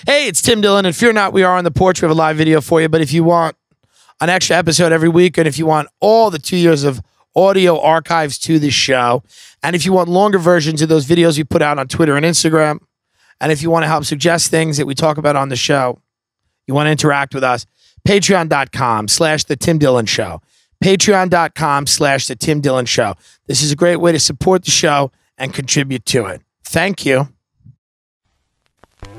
Hey, it's Tim Dillon, and fear not, we are on the porch. We have a live video for you, but if you want an extra episode every week, and if you want all the 2 years of audio archives to this show, and if you want longer versions of those videos we put out on Twitter and Instagram, and if you want to help suggest things that we talk about on the show, you want to interact with us, patreon.com/The Tim Dillon Show. Patreon.com/The Tim Dillon Show. This is a great way to support the show and contribute to it. Thank you.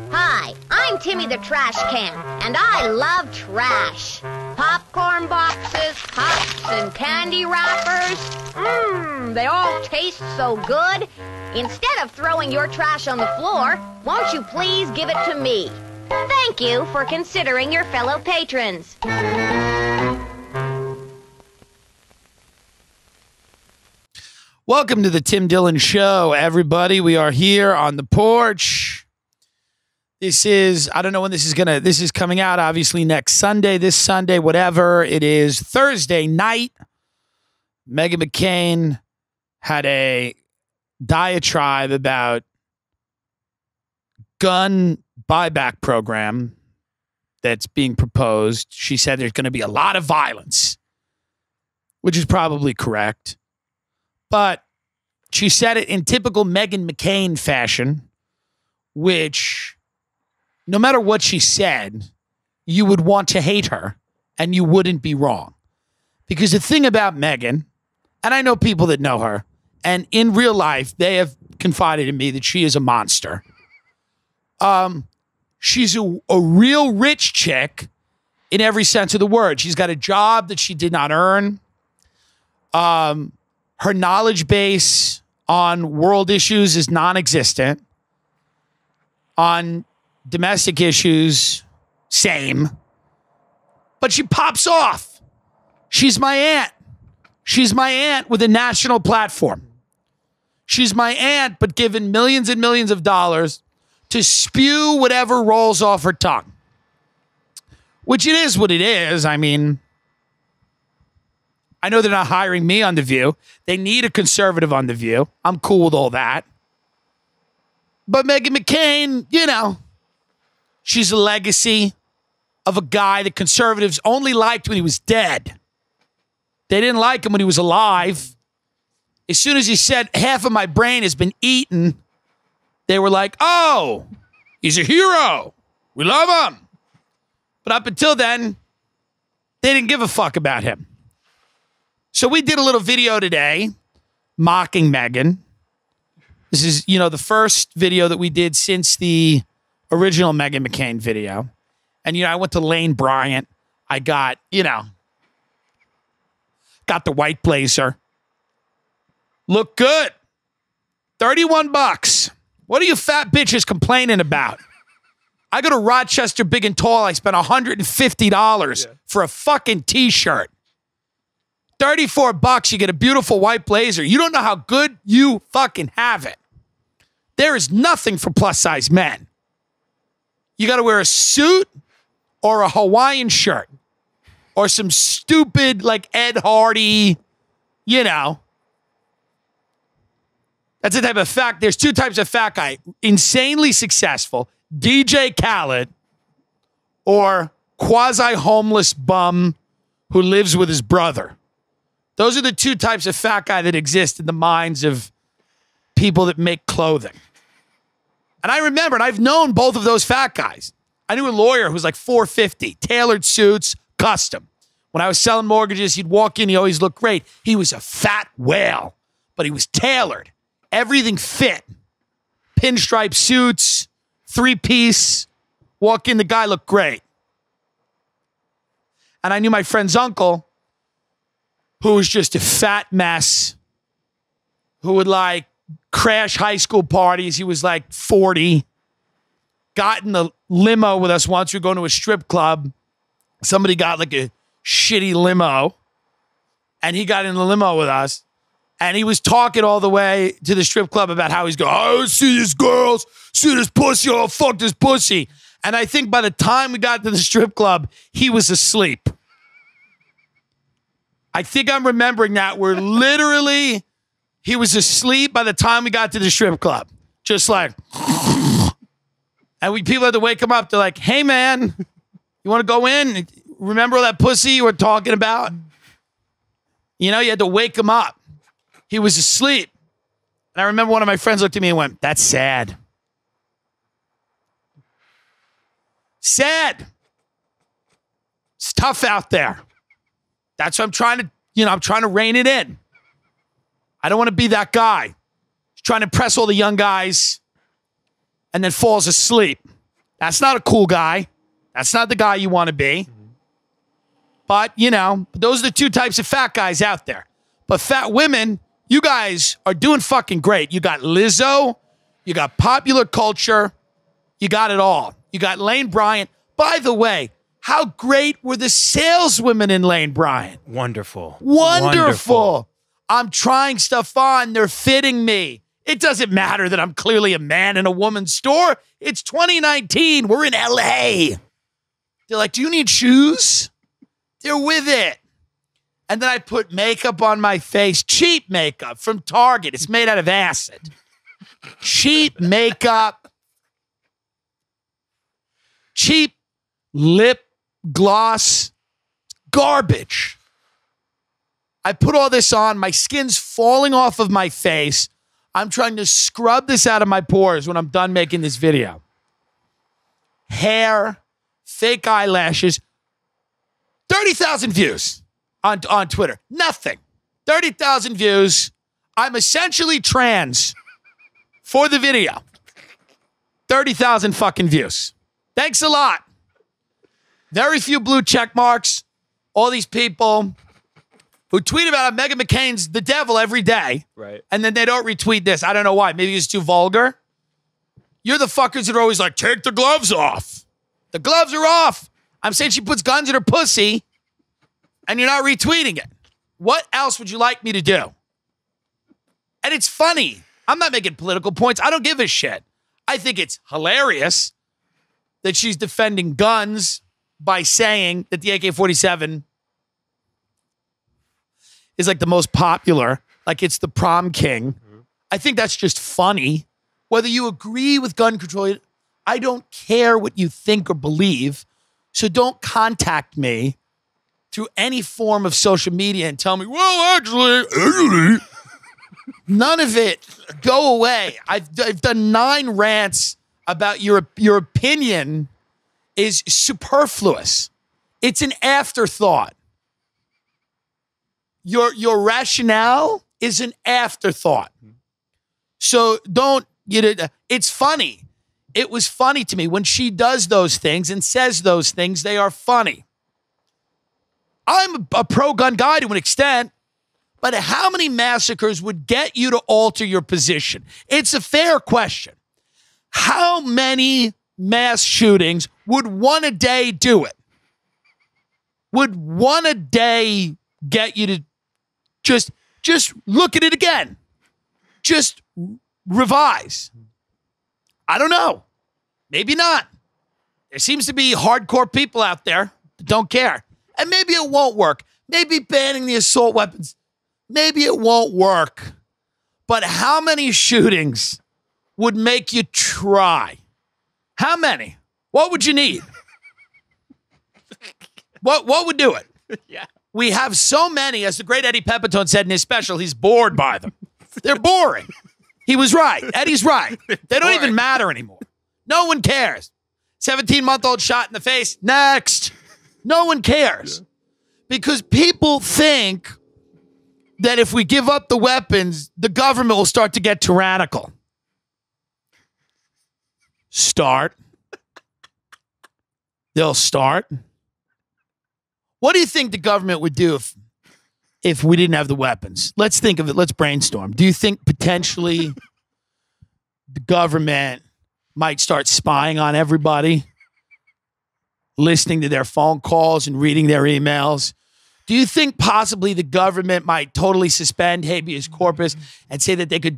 Hi, I'm Timmy the Trash Can, and I love trash. Popcorn boxes, cups, and candy wrappers. They all taste so good. Instead of throwing your trash on the floor, won't you please give it to me? Thank you for considering your fellow patrons. Welcome to the Tim Dillon Show, everybody. We are here on the porch. This is, I don't know when this is coming out, obviously next Sunday, this Sunday, whatever. It is Thursday night. Meghan McCain had a diatribe about gun buyback program that's being proposed. She said there's going to be a lot of violence, which is probably correct. But she said it in typical Meghan McCain fashion, which no matter what she said, you would want to hate her and you wouldn't be wrong. Because the thing about Meghan, and I know people that know her, and in real life, they have confided in me that she is a monster. She's a real rich chick in every sense of the word. She's got a job that she did not earn. Her knowledge base on world issues is non-existent. On domestic issues, same. But she pops off. She's my aunt. She's my aunt with a national platform. She's my aunt, but given millions and millions of dollars to spew whatever rolls off her tongue. Which it is what it is. I mean, I know they're not hiring me on The View. They need a conservative on The View. I'm cool with all that. But Meghan McCain, you know, she's a legacy of a guy that conservatives only liked when he was dead. They didn't like him when he was alive. As soon as he said, half of my brain has been eaten, they were like, oh, he's a hero. We love him. But up until then, they didn't give a fuck about him. So we did a little video today mocking Meghan. This is, you know, the first video that we did since the original Meghan McCain video. And, you know, I went to Lane Bryant. I got, you know, got the white blazer. Look good. $31. What are you fat bitches complaining about? I go to Rochester Big and Tall. I spent $150 for a fucking t-shirt. $34, you get a beautiful white blazer. You don't know how good you fucking have it. There is nothing for plus size men. You got to wear a suit or a Hawaiian shirt or some stupid like Ed Hardy, you know. That's the type of fat. There's two types of fat guy. Insanely successful, DJ Khaled, or quasi-homeless bum who lives with his brother. Those are the two types of fat guy that exist in the minds of people that make clothing. And I remember, and I've known both of those fat guys. I knew a lawyer who was like $450, tailored suits, custom. When I was selling mortgages, he'd walk in, he always looked great. He was a fat whale, but he was tailored. Everything fit. Pinstripe suits, three-piece. Walk in, the guy looked great. And I knew my friend's uncle, who was just a fat mess, who would like crash high school parties. He was like 40. Got in the limo with us once. We were going to a strip club. Somebody got like a shitty limo, and he got in the limo with us. And he was talking all the way to the strip club about how he's going, oh, see these girls, see this pussy, oh, fuck this pussy. And I think by the time we got to the strip club, he was asleep. I think I'm remembering that where literally he was asleep by the time we got to the strip club. Just like, And people had to wake him up. They're like, hey, man, you want to go in? Remember that pussy you were talking about? You know, you had to wake him up. He was asleep. And I remember one of my friends looked at me and went, that's sad. Sad. It's tough out there. That's what I'm trying to, I'm trying to rein it in. I don't want to be that guy who's trying to impress all the young guys and then falls asleep. That's not a cool guy. That's not the guy you want to be. But, those are the two types of fat guys out there. But fat women, you guys are doing fucking great. You got Lizzo. You got popular culture. You got it all. You got Lane Bryant. By the way, how great were the saleswomen in Lane Bryant? Wonderful. Wonderful. I'm trying stuff on. They're fitting me. It doesn't matter that I'm clearly a man in a woman's store. It's 2019. We're in LA. They're like, do you need shoes? They're with it. And then I put makeup on my face. Cheap makeup from Target. It's made out of acid. Cheap makeup. Cheap lip gloss. Garbage. I put all this on. My skin's falling off of my face. I'm trying to scrub this out of my pores when I'm done making this video. Hair, fake eyelashes, 30,000 views on Twitter. Nothing. 30,000 views. I'm essentially trans for the video. 30,000 fucking views. Thanks a lot. Very few blue check marks. All these people who tweet about how Meghan McCain's the devil every day. Right. And then they don't retweet this. I don't know why. Maybe it's too vulgar. You're the fuckers that are always like, take the gloves off. The gloves are off. I'm saying she puts guns in her pussy and you're not retweeting it. What else would you like me to do? And it's funny. I'm not making political points. I don't give a shit. I think it's hilarious that she's defending guns by saying that the AK-47 is like the most popular, like it's the prom king. Mm-hmm. I think that's just funny. Whether you agree with gun control, I don't care what you think or believe. So don't contact me through any form of social media and tell me, well, actually, none of it. Go away. I've done 9 rants about your opinion is superfluous. It's an afterthought. Your rationale is an afterthought. So don't get it. It's funny. It was funny to me when she does those things and says those things. They are funny. I'm a pro-gun guy to an extent, but how many massacres would get you to alter your position? It's a fair question. How many mass shootings would one a day do it? Would one a day get you to just look at it again? Just revise. I don't know. Maybe not. There seems to be hardcore people out there that don't care. And maybe it won't work. Maybe banning the assault weapons, maybe it won't work. But how many shootings would make you try? How many? What would you need? What would do it? Yeah. We have so many, as the great Eddie Pepitone said in his special, he's bored by them. They're boring. He was right. Eddie's right. They don't even matter anymore. No one cares. 17-month-old shot in the face. Next. No one cares. Yeah. Because people think that if we give up the weapons, the government will start to get tyrannical. Start. They'll start. What do you think the government would do if we didn't have the weapons? Let's think of it. Let's brainstorm. Do you think potentially the government might start spying on everybody, listening to their phone calls and reading their emails? Do you think possibly the government might totally suspend habeas corpus and say that they could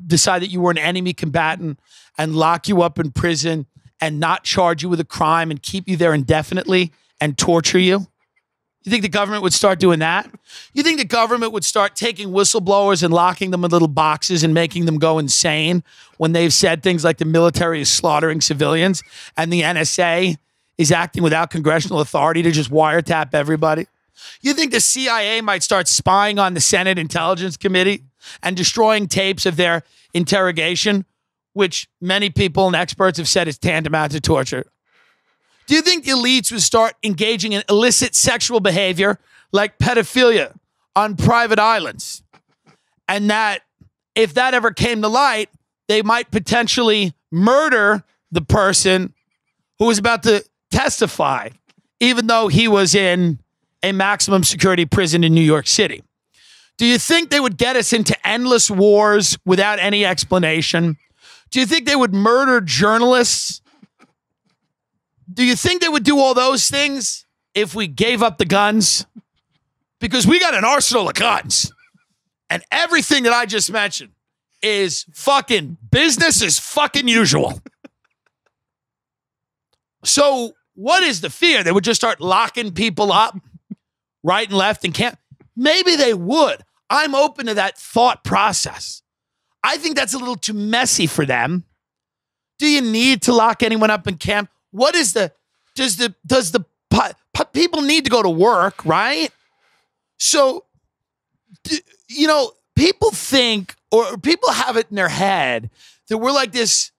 decide that you were an enemy combatant and lock you up in prison and not charge you with a crime and keep you there indefinitely and torture you? You think the government would start doing that? You think the government would start taking whistleblowers and locking them in little boxes and making them go insane when they've said things like the military is slaughtering civilians and the NSA is acting without congressional authority to just wiretap everybody? You think the CIA might start spying on the Senate Intelligence Committee and destroying tapes of their interrogation, which many people and experts have said is tantamount to torture? Do you think the elites would start engaging in illicit sexual behavior like pedophilia on private islands? And that if that ever came to light, they might potentially murder the person who was about to testify, even though he was in a maximum security prison in New York City? Do you think they would get us into endless wars without any explanation? Do you think they would murder journalists? Do you think they would do all those things if we gave up the guns? Because we got an arsenal of guns. And everything that I just mentioned is fucking business as fucking usual. So what is the fear? They would just start locking people up right and left and can't. Maybe they would. I'm open to that thought process. I think that's a little too messy for them. Do you need to lock anyone up in camp? What is people need to go to work, right? So, people think, or people have it in their head that we're like this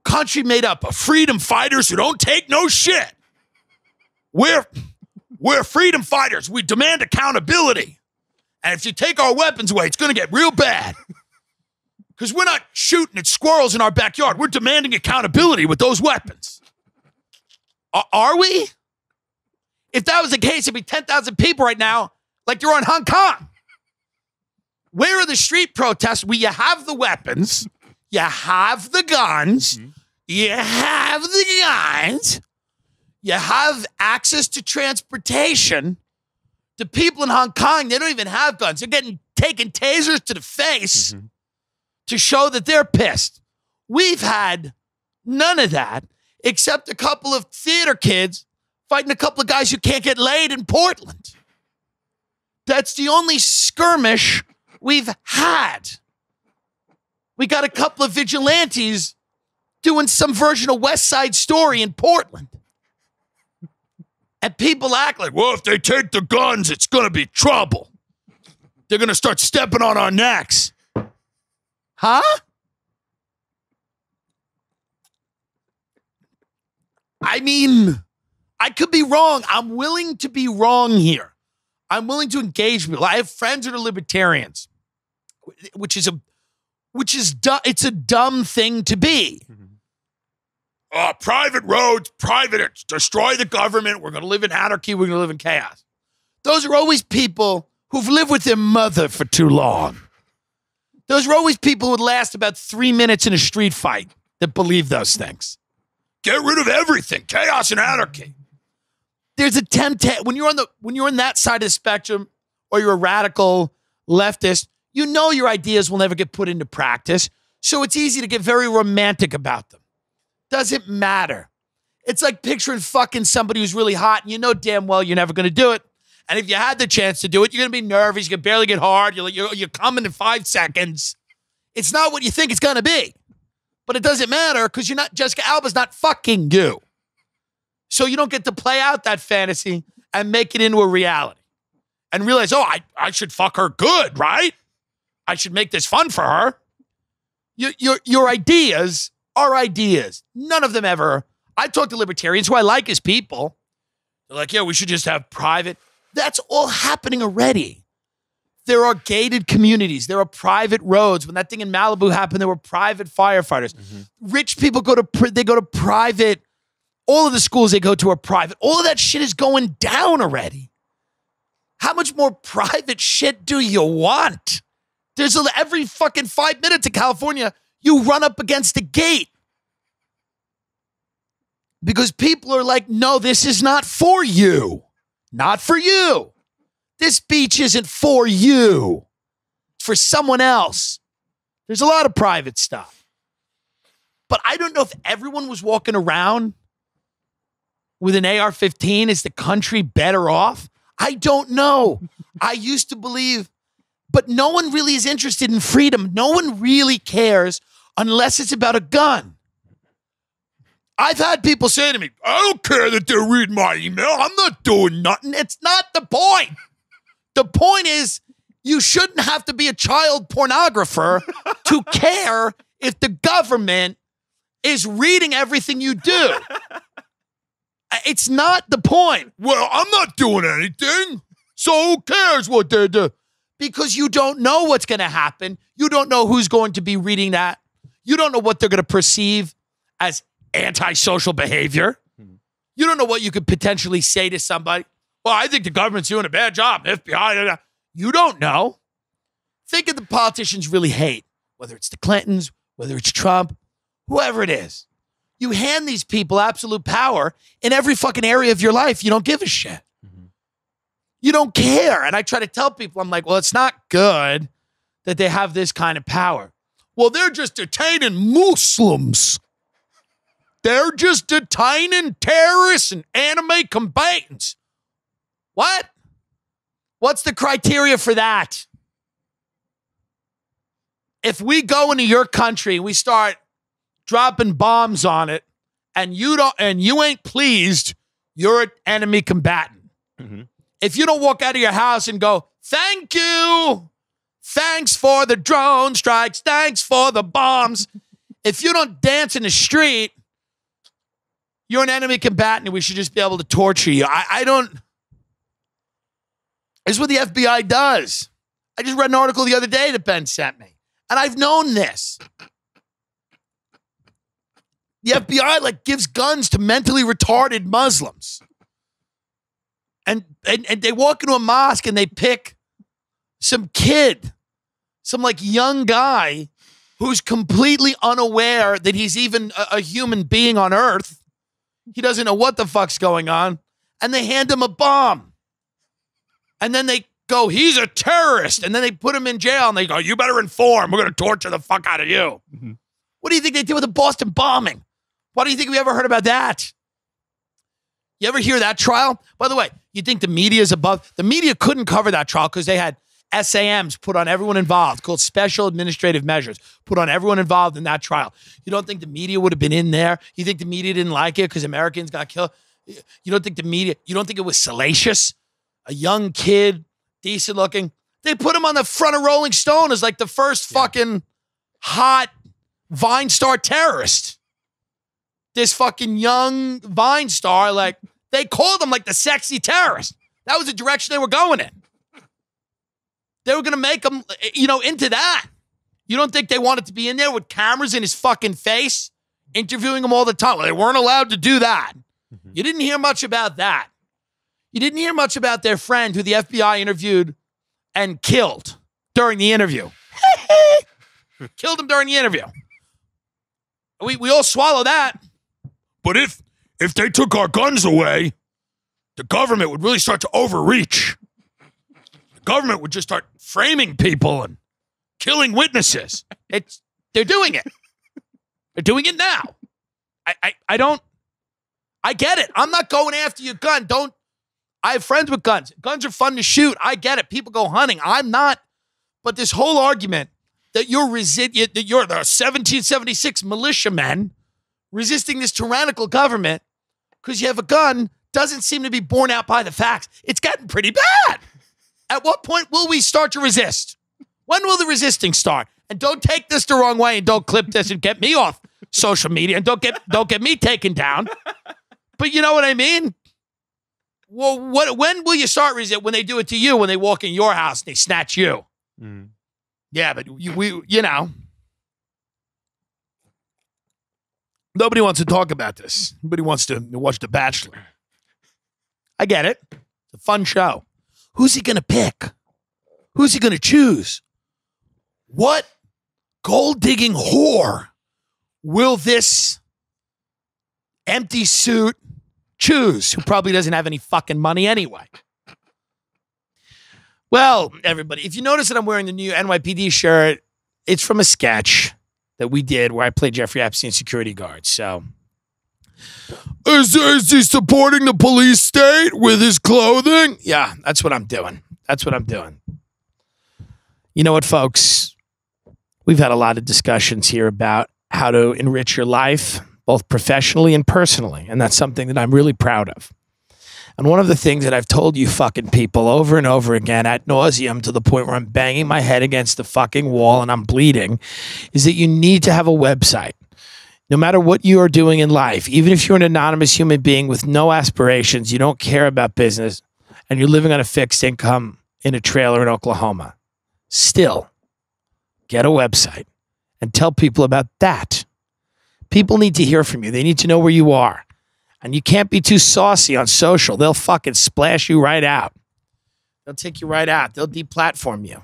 country made up of freedom fighters who don't take no shit. We're freedom fighters. We demand accountability. And if you take our weapons away, it's going to get real bad. Because we're not shooting at squirrels in our backyard. We're demanding accountability with those weapons. Are we? If that was the case, it'd be 10,000 people right now, like you're on Hong Kong. Where are the street protests where you have the weapons, you have the guns, you have access to transportation? The people in Hong Kong, they don't even have guns. They're taking tasers to the face to show that they're pissed. We've had none of that, except a couple of theater kids fighting a couple of guys who can't get laid in Portland. That's the only skirmish we've had. We got a couple of vigilantes doing some version of West Side Story in Portland. And people act like, well, if they take the guns, it's going to be trouble. They're going to start stepping on our necks. Huh? I mean, I could be wrong. I'm willing to be wrong here. I'm willing to engage people. I have friends that are libertarians, which is it's a dumb thing to be. Private roads, destroy the government. We're going to live in anarchy. We're going to live in chaos. Those are always people who've lived with their mother for too long. Those are always people who would last about 3 minutes in a street fight that believe those things. Get rid of everything. Chaos and anarchy. There's a temptation when you're on that side of the spectrum, or you're a radical leftist, you know your ideas will never get put into practice. So it's easy to get very romantic about them. Doesn't matter. It's like picturing fucking somebody who's really hot and you know damn well you're never going to do it. And if you had the chance to do it, you're going to be nervous. You can barely get hard. You're coming in 5 seconds. It's not what you think it's going to be. But it doesn't matter because Jessica Alba's not fucking you. So you don't get to play out that fantasy and make it into a reality. And realize, I should fuck her good, right? I should make this fun for her. Your ideas are ideas. None of them ever. I talk to libertarians who I like as people. They're like, yeah, we should just have private. That's all happening already. There are gated communities. There are private roads. When that thing in Malibu happened, there were private firefighters. Rich people go to private. All of the schools they go to are private. All of that shit is going down already. How much more private shit do you want? There's every fucking 5 minutes in California, you run up against a gate. Because people are like, no, this is not for you. Not for you. This beach isn't for you. It's for someone else. There's a lot of private stuff. But I don't know if everyone was walking around with an AR-15. Is the country better off? I don't know. I used to believe, but no one really is interested in freedom. No one really cares unless it's about a gun. I've had people say to me, I don't care that they're reading my email. I'm not doing nothing. It's not the point. The point is, you shouldn't have to be a child pornographer to care if the government is reading everything you do. It's not the point. Well, I'm not doing anything, so who cares what they do? Because you don't know what's going to happen. You don't know who's going to be reading that. You don't know what they're going to perceive as antisocial behavior. You don't know what you could potentially say to somebody. Well, I think the government's doing a bad job. FBI, you don't know. Think of the politicians really hate, whether it's the Clintons, whether it's Trump, whoever it is. You hand these people absolute power in every fucking area of your life. You don't give a shit. You don't care. And I try to tell people, I'm like, well, it's not good that they have this kind of power. Well, they're just detaining Muslims. They're just detaining terrorists and anime combatants. What? What's the criteria for that? If we go into your country and we start dropping bombs on it and you ain't pleased, you're an enemy combatant. Mm-hmm. If you don't walk out of your house and go, thank you, thanks for the drone strikes, thanks for the bombs. If you don't dance in the street, you're an enemy combatant and we should just be able to torture you. I don't. This is what the FBI does. I just read an article the other day that Ben sent me. And I've known this. The FBI gives guns to mentally retarded Muslims. And they walk into a mosque and they pick some kid, some young guy who's completely unaware that he's even a human being on earth. He doesn't know what the fuck's going on. And they hand him a bomb. And then they go, he's a terrorist. And then they put him in jail and they go, you better inform. We're going to torture the fuck out of you. Mm-hmm. What do you think they did with the Boston bombing? Why do you think we ever heard about that? You ever hear that trial? By the way, you think the media is above? The media couldn't cover that trial because they had SAMs put on everyone involved, called special administrative measures, put on everyone involved in that trial. You don't think the media would have been in there? You think the media didn't like it because Americans got killed? You don't think you don't think it was salacious? A young kid, decent looking. They put him on the front of Rolling Stone as the first fucking hot Vine star terrorist. This fucking young Vine star, they called him the sexy terrorist. That was the direction they were going in. They were going to make him, into that. You don't think they wanted to be in there with cameras in his fucking face, interviewing him all the time? Well, they weren't allowed to do that. Mm-hmm. You didn't hear much about that. You didn't hear much about their friend who the FBI interviewed and killed during the interview. Killed him during the interview. We all swallow that. But if they took our guns away, the government would really start to overreach. The government would just start framing people and killing witnesses. They're doing it. They're doing it now. I get it. I'm not going after your gun. I have friends with guns. Guns are fun to shoot. I get it. People go hunting. I'm not. But this whole argument that you're the 1776 militiamen resisting this tyrannical government because you have a gun doesn't seem to be borne out by the facts. It's gotten pretty bad. At what point will we start to resist? When will the resisting start? And don't take this the wrong way and don't clip this and get me off social media and don't get me taken down. But you know what I mean? Well, when will you start resist? When they do it to you, when they walk in your house and they snatch you. Mm. Yeah, but nobody wants to talk about this. Nobody wants to watch The Bachelor. I get it. It's a fun show. Who's he going to pick? Who's he going to choose? What gold-digging whore will this empty suit choose, who probably doesn't have any fucking money anyway? Well, everybody, if you notice that I'm wearing the new NYPD shirt, it's from a sketch that we did where I played Jeffrey Epstein's security guard. So, Is he supporting the police state with his clothing? Yeah, that's what I'm doing. That's what I'm doing. You know what, folks? We've had a lot of discussions here about how to enrich your life, both professionally and personally. And that's something that I'm really proud of. And one of the things that I've told you fucking people over and over again ad nauseum to the point where I'm banging my head against the fucking wall and I'm bleeding is that you need to have a website. No matter what you are doing in life, even if you're an anonymous human being with no aspirations, you don't care about business, and you're living on a fixed income in a trailer in Oklahoma, still get a website and tell people about that. People need to hear from you. They need to know where you are. And you can't be too saucy on social. They'll fucking splash you right out. They'll take you right out. They'll deplatform you.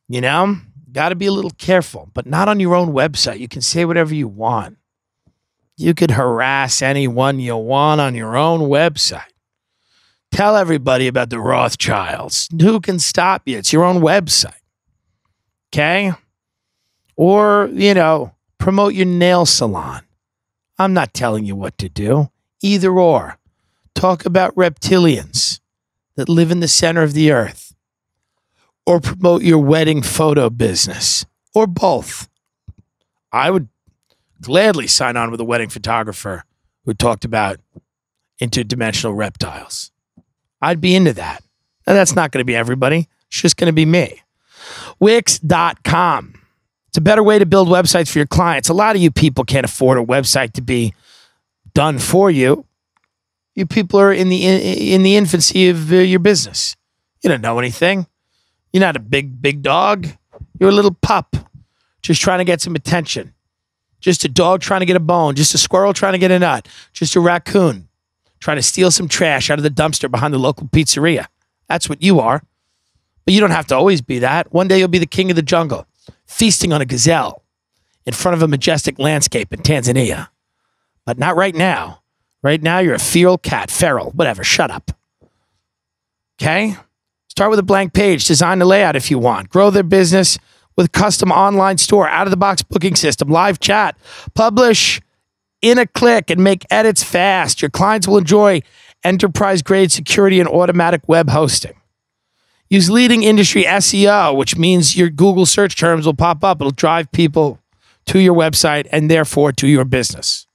You know? Got to be a little careful, but not on your own website. You can say whatever you want. You could harass anyone you want on your own website. Tell everybody about the Rothschilds. Who can stop you? It's your own website. Okay? Or, you know, promote your nail salon. I'm not telling you what to do. Either or. Talk about reptilians that live in the center of the earth. Or promote your wedding photo business. Or both. I would gladly sign on with a wedding photographer who talked about interdimensional reptiles. I'd be into that. Now, that's not going to be everybody. It's just going to be me. Wix.com. It's a better way to build websites for your clients. A lot of you people can't afford a website to be done for you. You people are in the infancy of your business. You don't know anything. You're not a big dog. You're a little pup just trying to get some attention. Just a dog trying to get a bone. Just a squirrel trying to get a nut. Just a raccoon trying to steal some trash out of the dumpster behind the local pizzeria. That's what you are. But you don't have to always be that. One day you'll be the king of the jungle, feasting on a gazelle in front of a majestic landscape in Tanzania. But not right now. Right now, you're a feral cat, feral, whatever. Shut up. Okay? Start with a blank page. Design the layout if you want. Grow their business with custom online store, out-of-the-box booking system, live chat. Publish in a click and make edits fast. Your clients will enjoy enterprise-grade security and automatic web hosting. Use leading industry SEO, which means your Google search terms will pop up. It'll drive people to your website and therefore to your business.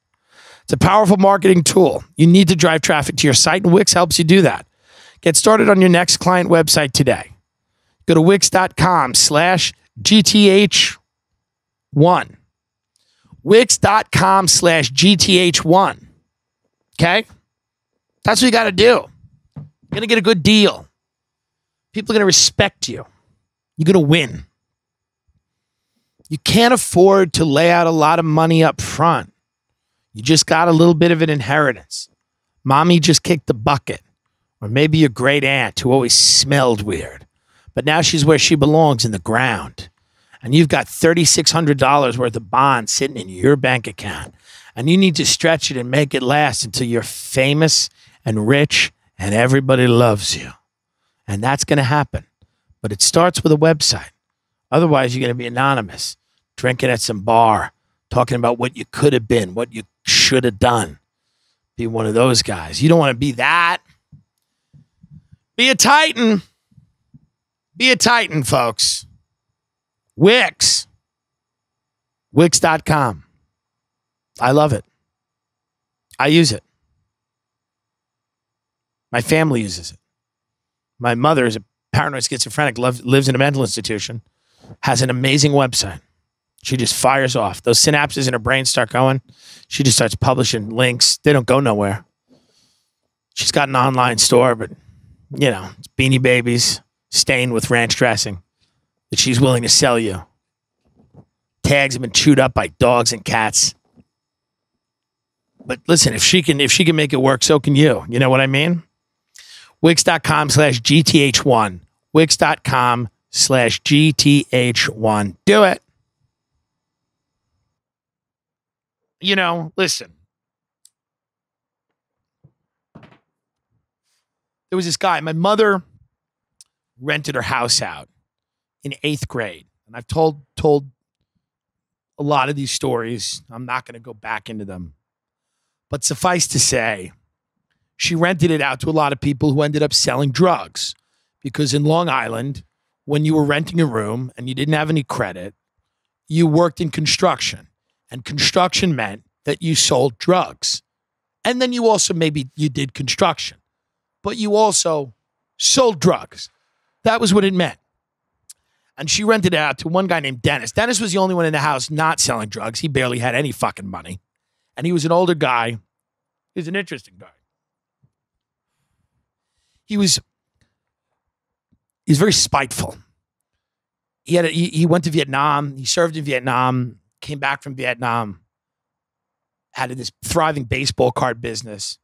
It's a powerful marketing tool. You need to drive traffic to your site, and Wix helps you do that. Get started on your next client website today. Go to Wix.com/GTH1. Wix.com/GTH1. Okay? That's what you got to do. You're going to get a good deal. People are going to respect you. You're going to win. You can't afford to lay out a lot of money up front. You just got a little bit of an inheritance. Mommy just kicked the bucket. Or maybe your great aunt who always smelled weird. But now she's where she belongs, in the ground. And you've got $3,600 worth of bonds sitting in your bank account. And you need to stretch it and make it last until you're famous and rich and everybody loves you. And that's going to happen. But it starts with a website. Otherwise, you're going to be anonymous, drinking at some bar, talking about what you could have been, what you should have done. Be one of those guys. You don't want to be that. Be a titan. Be a titan, folks. Wix. Wix.com. I love it. I use it. My family uses it. My mother is a paranoid schizophrenic, lives in a mental institution, has an amazing website. She just fires off. Those synapses in her brain start going. She just starts publishing links. They don't go nowhere. She's got an online store, but, you know, it's Beanie Babies stained with ranch dressing that she's willing to sell you. Tags have been chewed up by dogs and cats. But listen, if she can make it work, so can you. You know what I mean? Wix.com/GTH1. Wix.com/GTH1. Do it. You know, listen. There was this guy. My mother rented her house out in 8th grade. And I've told a lot of these stories. I'm not going to go back into them. But suffice to say, she rented it out to a lot of people who ended up selling drugs. Because in Long Island, when you were renting a room and you didn't have any credit, you worked in construction. And construction meant that you sold drugs. And then you also maybe you did construction. But you also sold drugs. That was what it meant. And she rented it out to one guy named Dennis. Dennis was the only one in the house not selling drugs. He barely had any fucking money. And he was an older guy. He's an interesting guy. He's very spiteful. He went to Vietnam. He served in Vietnam, came back from Vietnam, had this thriving baseball card business.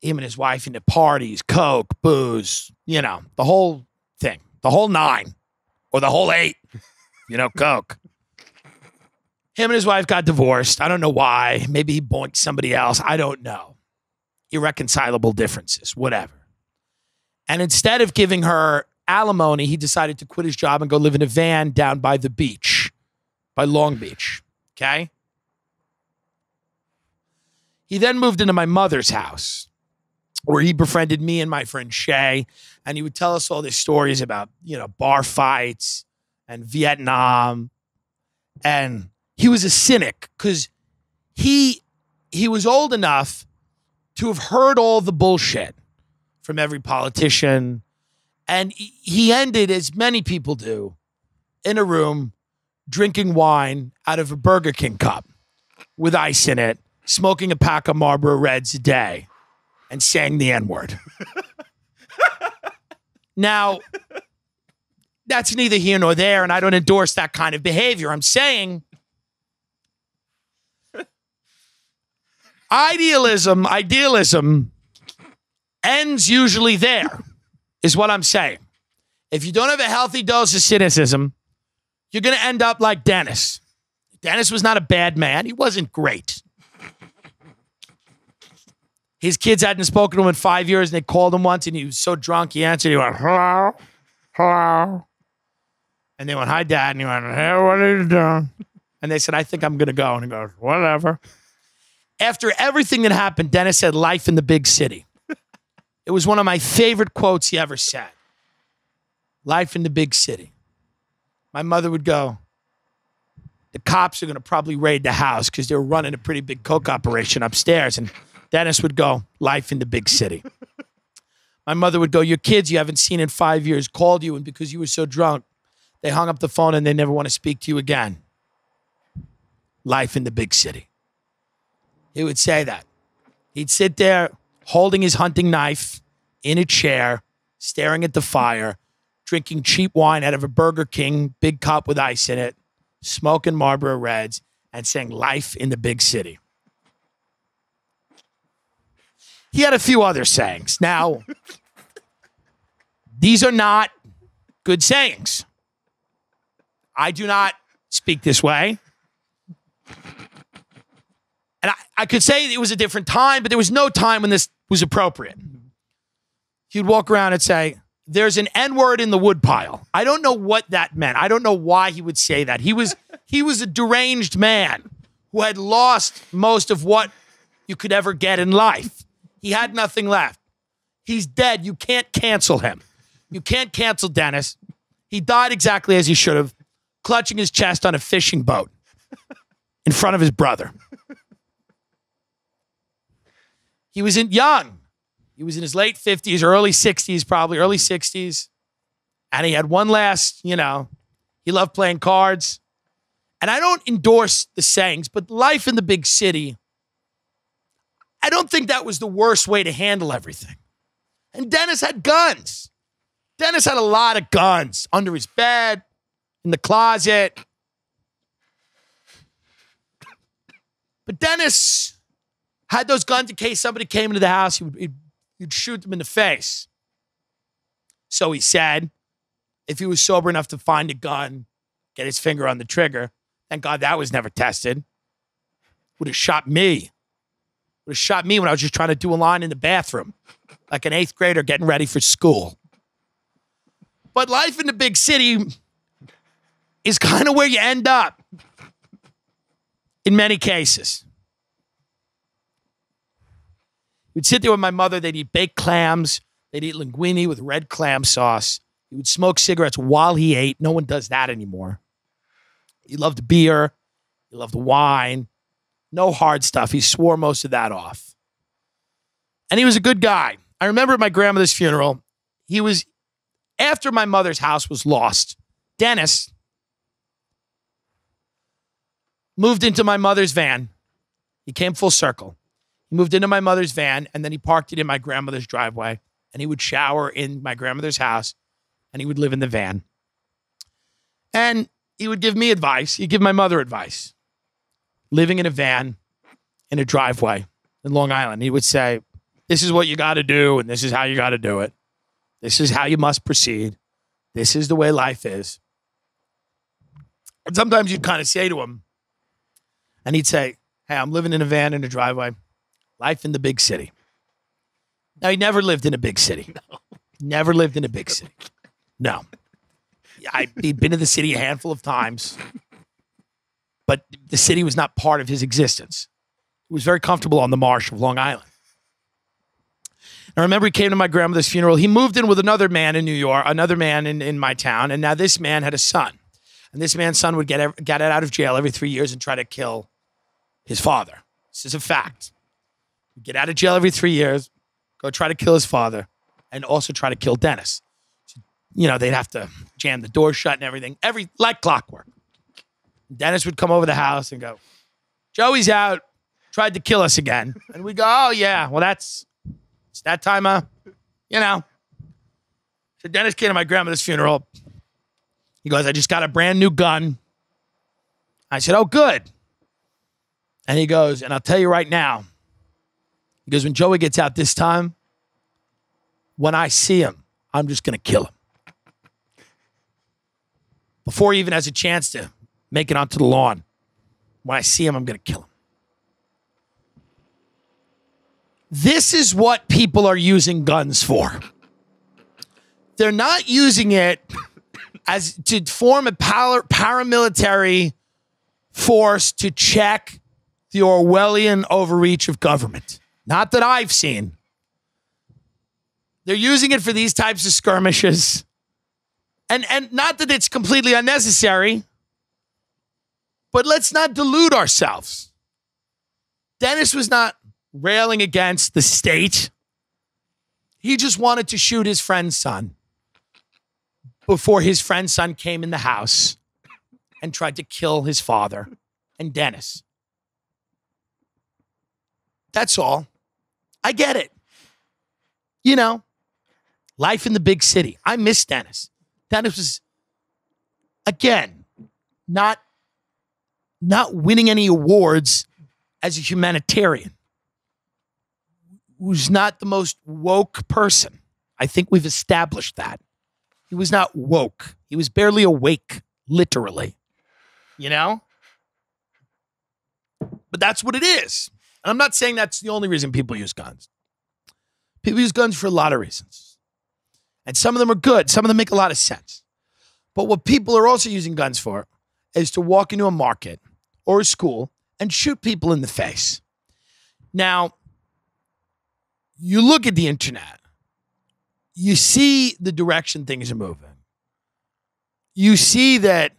Him and his wife into parties, coke, booze, the whole thing, the whole 9 or the whole 8, coke. Him and his wife got divorced. I don't know why. Maybe he boinked somebody else. I don't know. Irreconcilable differences, whatever. And instead of giving her alimony, he decided to quit his job and go live in a van down by the beach, by Long Beach. Okay? He then moved into my mother's house, where he befriended me and my friend Shay, and he would tell us all these stories about, bar fights and Vietnam. And he was a cynic because he was old enough to have heard all the bullshit from every politician. And he ended, as many people do, in a room drinking wine out of a Burger King cup with ice in it, smoking a pack of Marlboro Reds a day, and saying the N-word. Now, that's neither here nor there, and I don't endorse that kind of behavior. I'm saying idealism ends usually there, is what I'm saying. If you don't have a healthy dose of cynicism, you're going to end up like Dennis. Dennis was not a bad man. He wasn't great. His kids hadn't spoken to him in 5 years, and they called him once, and he was so drunk, he answered, he went, hello, hello. And they went, hi, Dad. And he went, hey, what are you doing? And they said, I think I'm going to go. And he goes, whatever. After everything that happened, Dennis said, life in the big city. It was one of my favorite quotes he ever said. Life in the big city. My mother would go, the cops are going to probably raid the house because they were running a pretty big coke operation upstairs. And Dennis would go, life in the big city. My mother would go, your kids you haven't seen in 5 years called you, and because you were so drunk, they hung up the phone and they never want to speak to you again. Life in the big city. He would say that. He'd sit there holding his hunting knife in a chair, staring at the fire, drinking cheap wine out of a Burger King, big cup with ice in it, smoking Marlboro Reds, and saying life in the big city. He had a few other sayings. Now, these are not good sayings. I do not speak this way. And I could say it was a different time, but there was no time when this was appropriate. He'd walk around and say, there's an N-word in the woodpile. I don't know what that meant. I don't know why he would say that. He was a deranged man who had lost most of what you could ever get in life. He had nothing left. He's dead. You can't cancel him. You can't cancel Dennis. He died exactly as he should have, clutching his chest on a fishing boat in front of his brother. He was young. He was in his late 50s, early 60s, probably early 60s. And he had one last, he loved playing cards. And I don't endorse the sayings, but life in the big city, I don't think that was the worst way to handle everything. And Dennis had guns. Dennis had a lot of guns under his bed, in the closet. But Dennis had those guns in case somebody came into the house. He'd shoot them in the face. So he said, if he was sober enough to find a gun, get his finger on the trigger, thank God that was never tested, would have shot me. Would have shot me when I was just trying to do a line in the bathroom, like an 8th grader getting ready for school. But life in the big city is kind of where you end up in many cases. We'd sit there with my mother. They'd eat baked clams. They'd eat linguine with red clam sauce. He would smoke cigarettes while he ate. No one does that anymore. He loved beer. He loved wine. No hard stuff. He swore most of that off. And he was a good guy. I remember at my grandmother's funeral, he was, after my mother's house was lost, Dennis moved into my mother's van. He came full circle. He moved into my mother's van, and then he parked it in my grandmother's driveway, and he would shower in my grandmother's house, and he would live in the van. And he would give me advice. He'd give my mother advice. Living in a van in a driveway in Long Island. He would say, this is what you got to do, and this is how you got to do it. This is how you must proceed. This is the way life is. And sometimes you'd kind of say to him, and he'd say, hey, I'm living in a van in a driveway. Life in the big city. Now, he never lived in a big city. No. Never lived in a big city. No. He'd been to the city a handful of times, but the city was not part of his existence. He was very comfortable on the marsh of Long Island. I remember he came to my grandmother's funeral. He moved in with another man in New York, another man in my town, and now this man had a son. And this man's son would get out of jail every 3 years and try to kill his father. This is a fact. He'd get out of jail every 3 years, go try to kill his father, and also try to kill Dennis. So, you know, they'd have to jam the door shut and everything, like clockwork. Dennis would come over the house and go, Joey's out, tried to kill us again. And we go, oh, yeah, well, it's that time, you know. So Dennis came to my grandmother's funeral. He goes, I just got a brand new gun. I said, oh, good. And he goes, and I'll tell you right now, he goes, when Joey gets out this time, when I see him, I'm just going to kill him. Before he even has a chance to make it onto the lawn, when I see him, I'm going to kill him. This is what people are using guns for. They're not using it as to form a paramilitary force to check the Orwellian overreach of government. Not that I've seen. They're using it for these types of skirmishes. And not that it's completely unnecessary, but let's not delude ourselves. Dennis was not railing against the state. He just wanted to shoot his friend's son before his friend's son came in the house and tried to kill his father and Dennis. That's all. I get it. You know, life in the big city. I miss Dennis. Dennis was, again, not winning any awards as a humanitarian. Who's not the most woke person. I think we've established that. He was not woke. He was barely awake, literally. You know? But that's what it is. And I'm not saying that's the only reason people use guns. People use guns for a lot of reasons. And some of them are good. Some of them make a lot of sense. But what people are also using guns for is to walk into a market or a school and shoot people in the face. Now, you look at the internet, you see the direction things are moving. You see that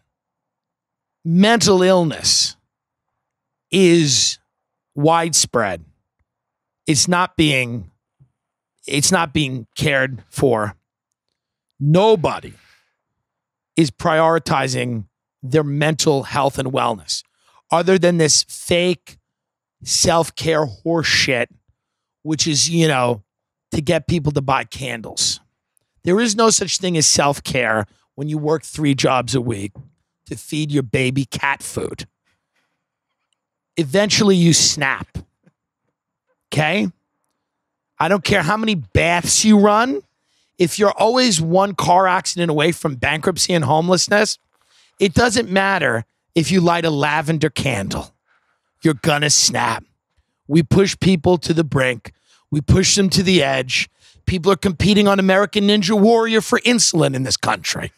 mental illness is widespread. It's not being cared for. Nobody is prioritizing their mental health and wellness other than this fake self-care horse shit, which is, you know, to get people to buy candles. There is no such thing as self-care when you work 3 jobs a week to feed your baby cat food. Eventually you snap. Okay? I don't care how many baths you run. If you're always one car accident away from bankruptcy and homelessness, it doesn't matter if you light a lavender candle. You're gonna snap. We push people to the brink. We push them to the edge. People are competing on American Ninja Warrior for insulin in this country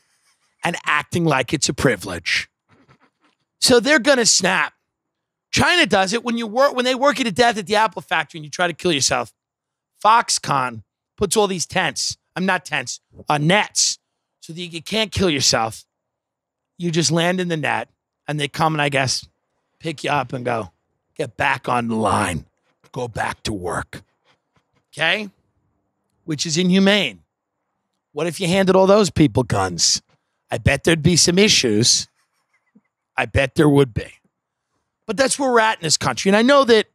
and acting like it's a privilege. So they're going to snap. China does it when they work you to death at the Apple factory and you try to kill yourself. Foxconn puts all these nets, so that you can't kill yourself. You just land in the net, and they come and I guess pick you up and go, get back on the line, go back to work. Okay? Which is inhumane. What if you handed all those people guns? I bet there'd be some issues. I bet there would be. But that's where we're at in this country. And I know that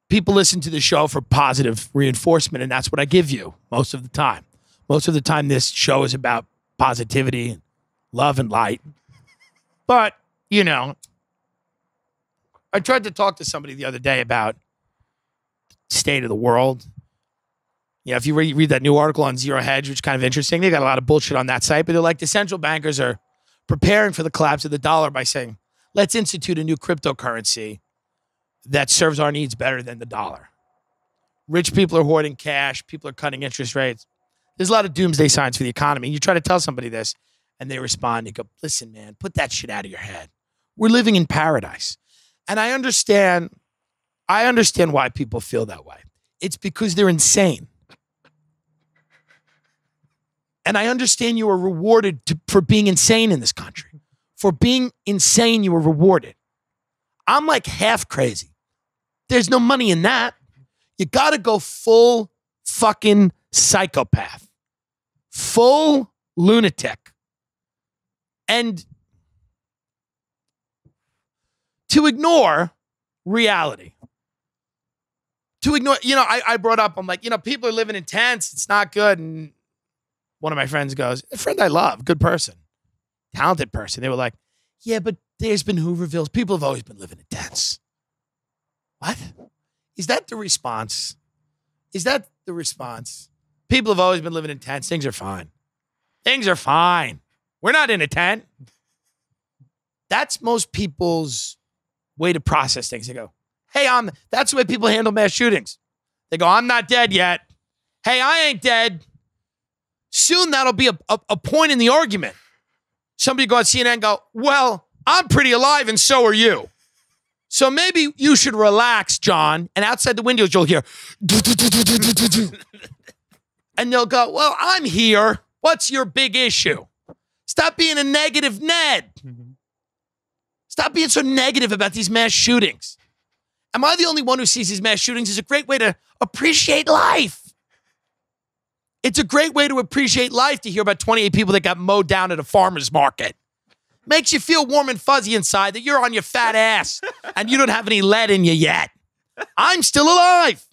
people listen to the show for positive reinforcement, and that's what I give you most of the time. Most of the time, this show is about positivity and love and light. But, you know, I tried to talk to somebody the other day about the state of the world. Yeah, if you read that new article on Zero Hedge, which is kind of interesting, they got a lot of bullshit on that site, but they're like, the central bankers are preparing for the collapse of the dollar by saying, let's institute a new cryptocurrency that serves our needs better than the dollar. Rich people are hoarding cash. People are cutting interest rates. There's a lot of doomsday signs for the economy. You try to tell somebody this, and they respond. You go, listen, man, put that shit out of your head. We're living in paradise. And I understand why people feel that way. It's because they're insane. And I understand you are rewarded for being insane in this country. For being insane, you are rewarded. I'm like half crazy. There's no money in that. You got to go full fucking psychopath. Full lunatic. And to ignore reality. To ignore, I brought up, I'm like, people are living in tents. It's not good. And one of my friends goes, a friend I love, good person, talented person. They were like, yeah, but there's been Hoovervilles. People have always been living in tents. What? Is that the response? Is that the response? People have always been living in tents. Things are fine. Things are fine. We're not in a tent. That's most people's way to process things. They go, hey, that's the way people handle mass shootings. They go, I'm not dead yet. Hey, I ain't dead. Soon that'll be a point in the argument. Somebody go on CNN and go, well, I'm pretty alive and so are you. So maybe you should relax, John. And outside the windows, you'll hear. And they'll go, well, I'm here. What's your big issue? Stop being a negative Ned. Stop being so negative about these mass shootings. Am I the only one who sees these mass shootings as a great way to appreciate life? It's a great way to appreciate life to hear about 28 people that got mowed down at a farmer's market. Makes you feel warm and fuzzy inside that you're on your fat ass and you don't have any lead in you yet. I'm still alive.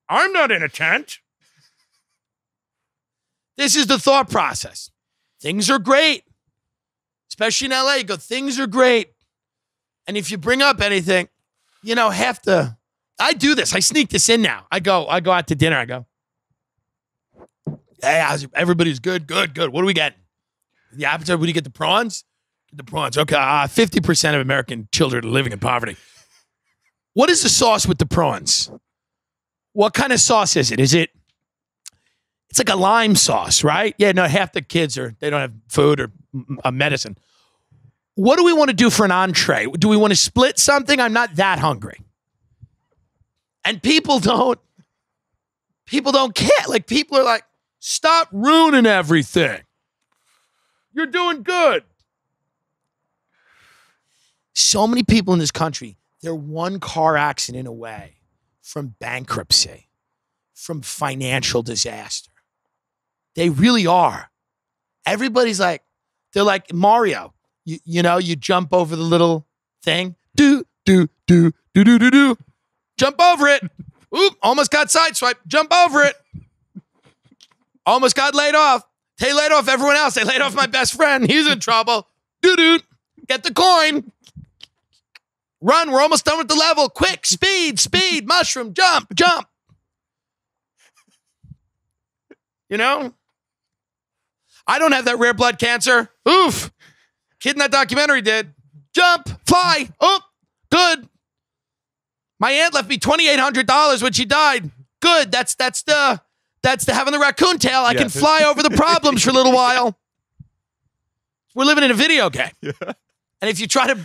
I'm not in a tent. This is the thought process. Things are great. Especially in LA, you go, things are great. And if you bring up anything, I do this. I sneak this in now. I go out to dinner. I go, hey, everybody's good. What do we get? The appetite, what do you get? The prawns? Get the prawns. Okay, 50% of American children are living in poverty. What is the sauce with the prawns? What kind of sauce is it? It's like a lime sauce, right? Yeah, no, half the kids they don't have food or medicine. What do we want to do for an entree? Do we want to split something? I'm not that hungry. And people don't care. Like, people are like, stop ruining everything. You're doing good. So many people in this country, they're one car accident away from bankruptcy, from financial disaster. They really are. Everybody's like, they're like Mario. You jump over the little thing. Do. Jump over it. Oop, almost got sideswiped. Jump over it. Almost got laid off. They laid off everyone else. They laid off my best friend. He's in trouble. Doo-doo. Get the coin. Run. We're almost done with the level. Quick. Speed. Mushroom. Jump. I don't have that rare blood cancer. Oof. Kid in that documentary did. Jump. Fly. Oh, good. My aunt left me $2,800 when she died. Good. That's the having the raccoon tail. I can fly over the problems for a little while. We're living in a video game. Yeah. And if you try to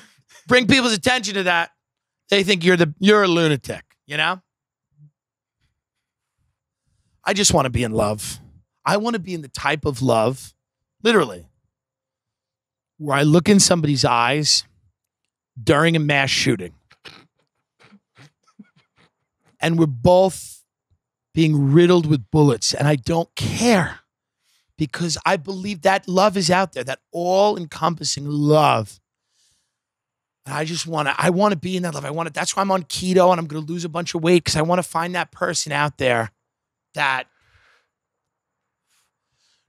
bring people's attention to that, they think you're a lunatic, I just want to be in love. I want to be in the type of love, literally, where I look in somebody's eyes during a mass shooting and we're both being riddled with bullets and I don't care because I believe that love is out there, that all-encompassing love. And I want to be in that love. That's why I'm on keto and I'm going to lose a bunch of weight because I want to find that person out there that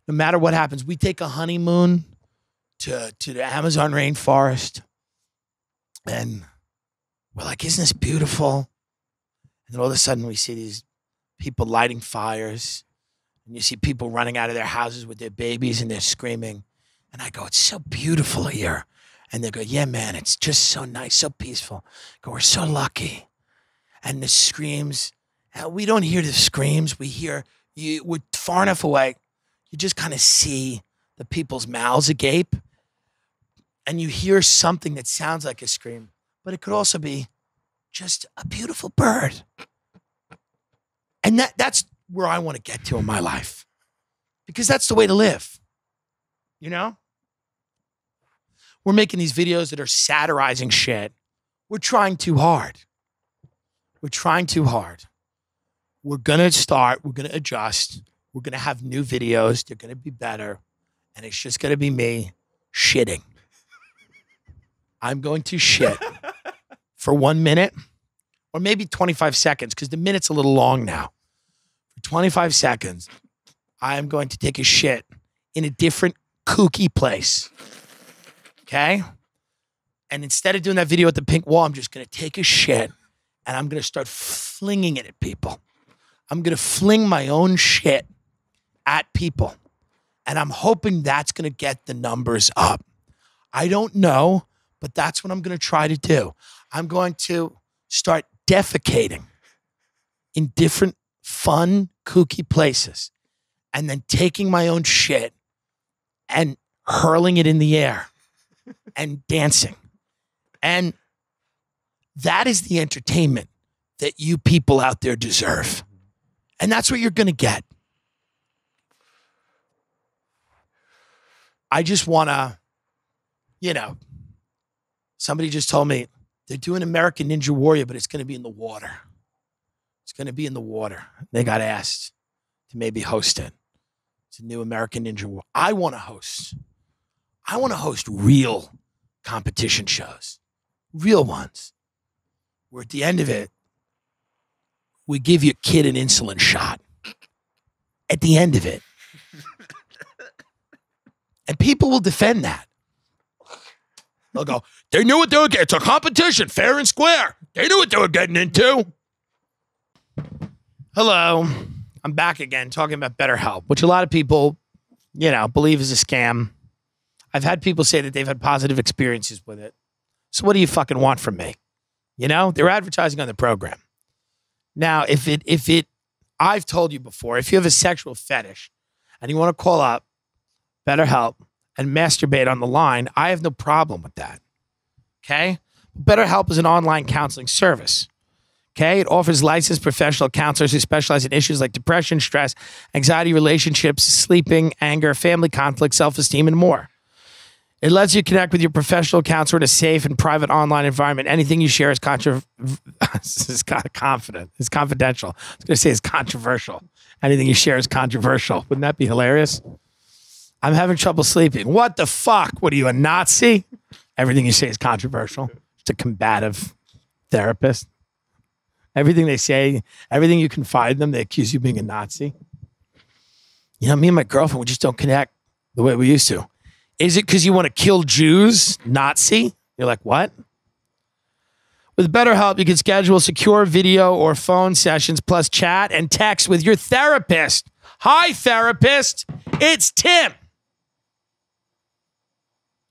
no matter what happens, we take a honeymoon to the Amazon rainforest and we're like, isn't this beautiful? And then all of a sudden we see these people lighting fires and you see people running out of their houses with their babies and they're screaming. And I go, it's so beautiful here. And they go, yeah, man, it's just so nice, so peaceful. I go, we're so lucky. And the screams, we don't hear the screams. We're far enough away. You just kind of see the people's mouths agape. And you hear something that sounds like a scream. But it could also be just a beautiful bird. And that's where I want to get to in my life. Because that's the way to live. You know? We're making these videos that are satirizing shit. We're trying too hard. We're trying too hard. We're going to start. We're going to adjust. We're going to have new videos. They're going to be better. And it's just going to be me shitting. I'm going to shit for 1 minute or maybe 25 seconds because the minute's a little long now. For 25 seconds, I am going to take a shit in a different kooky place. Okay? And instead of doing that video at the pink wall, I'm just going to take a shit and I'm going to start flinging it at people. I'm going to fling my own shit at people. And I'm hoping that's going to get the numbers up. I don't know, but that's what I'm going to try to do. I'm going to start defecating in different fun, kooky places and then taking my own shit and hurling it in the air. And dancing. And that is the entertainment that you people out there deserve. And that's what you're going to get. I just want to, somebody just told me they're doing American Ninja Warrior, but it's going to be in the water. It's going to be in the water. They got asked to maybe host it. It's a new American Ninja Warrior. I want to host real competition shows, real ones, where at the end of it, we give your kid an insulin shot. At the end of it. And people will defend that. They'll go, they knew what they were getting. It's a competition, fair and square. They knew what they were getting into. Hello. I'm back again talking about BetterHelp, which a lot of people, believe is a scam. I've had people say that they've had positive experiences with it. So what do you fucking want from me? They're advertising on the program. Now, I've told you before, if you have a sexual fetish and you want to call up BetterHelp and masturbate on the line, I have no problem with that. Okay? BetterHelp is an online counseling service. Okay? It offers licensed professional counselors who specialize in issues like depression, stress, anxiety, relationships, sleeping, anger, family conflict, self-esteem, and more. It lets you connect with your professional counselor in a safe and private online environment. Anything you share is It's confidential. I was going to say it's controversial. Anything you share is controversial. Wouldn't that be hilarious? I'm having trouble sleeping. What the fuck? What are you, a Nazi? Everything you say is controversial. Just a combative therapist. Everything they say, everything you confide in them, they accuse you of being a Nazi. Me and my girlfriend, we just don't connect the way we used to. Is it because you want to kill Jews, Nazi? You're like, what? With BetterHelp, you can schedule secure video or phone sessions plus chat and text with your therapist. Hi, therapist. It's Tim.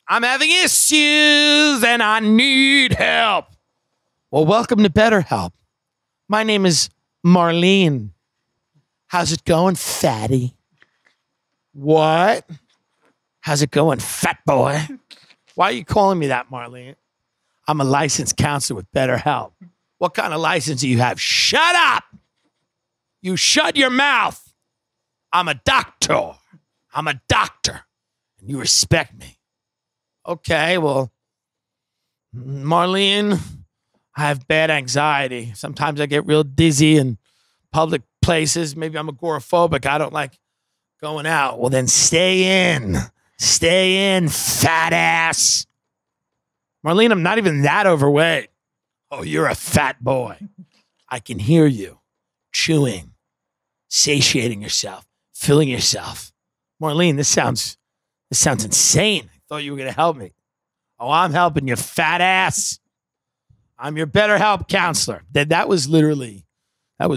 I'm having issues and I need help. Well, welcome to BetterHelp. My name is Marlene. How's it going, fatty? What? How's it going, fat boy? Why are you calling me that, Marlene? I'm a licensed counselor with BetterHelp. What kind of license do you have? Shut up! You shut your mouth. I'm a doctor. I'm a doctor. And you respect me. Okay, well, Marlene, I have bad anxiety. Sometimes I get real dizzy in public places. Maybe I'm agoraphobic. I don't like going out. Well, then stay in. Stay in, fat ass. Marlene, I'm not even that overweight. Oh, you're a fat boy. I can hear you chewing, satiating yourself, filling yourself. Marlene, this sounds insane. I thought you were going to help me. Oh, I'm helping you, fat ass. I'm your BetterHelp counselor. That was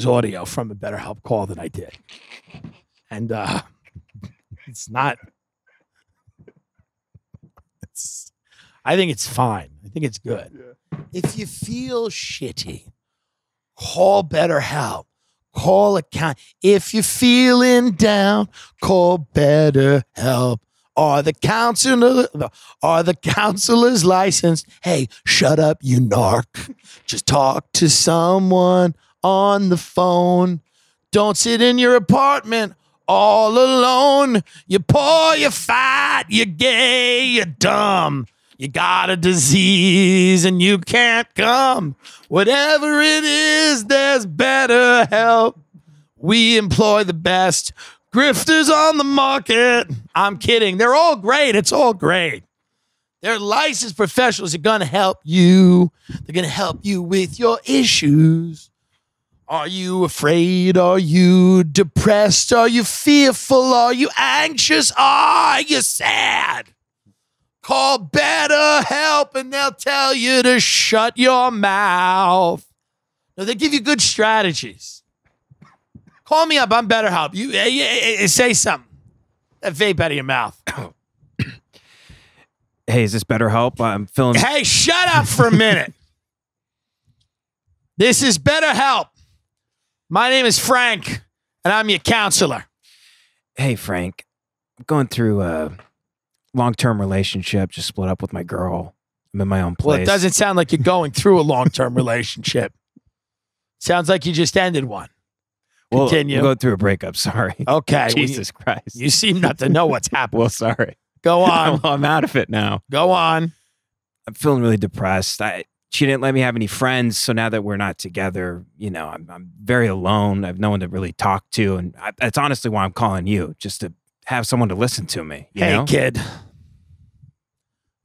audio from a BetterHelp call that I did. And it's not, I think it's fine. I think it's good. Yeah. If you feel shitty, call BetterHelp. Call if you're feeling down, call BetterHelp. Are the counselors licensed? Hey, shut up, you narc. Just talk to someone on the phone. Don't sit in your apartment all alone. You're poor, you're fat, you're gay, you're dumb. You got a disease and you can't come. Whatever it is, there's better help. We employ the best grifters on the market. I'm kidding. They're all great. It's all great. They're licensed professionals. They're going to help you. They're going to help you with your issues. Are you afraid? Are you depressed? Are you fearful? Are you anxious? Are you sad? Call BetterHelp and they'll tell you to shut your mouth. No, they give you good strategies. Call me up. I'm BetterHelp. You say something. That vape out of your mouth. Hey, is this BetterHelp? I'm feeling... Hey, shut up for a minute. This is BetterHelp. My name is Frank, and I'm your counselor. Hey, Frank. I'm going through a long-term relationship. Just split up with my girl. I'm in my own place. Well, it doesn't sound like you're going through a long-term relationship. Sounds like you just ended one. Continue. We'll go through a breakup. Sorry. Okay. Jesus Christ. You seem not to know what's happening. Well, sorry. Go on. I'm out of it now. Go on. I'm feeling really depressed. She didn't let me have any friends, so now that we're not together, I'm very alone. I have no one to really talk to, and that's honestly why I'm calling you, just to have someone to listen to me. You know? Kid.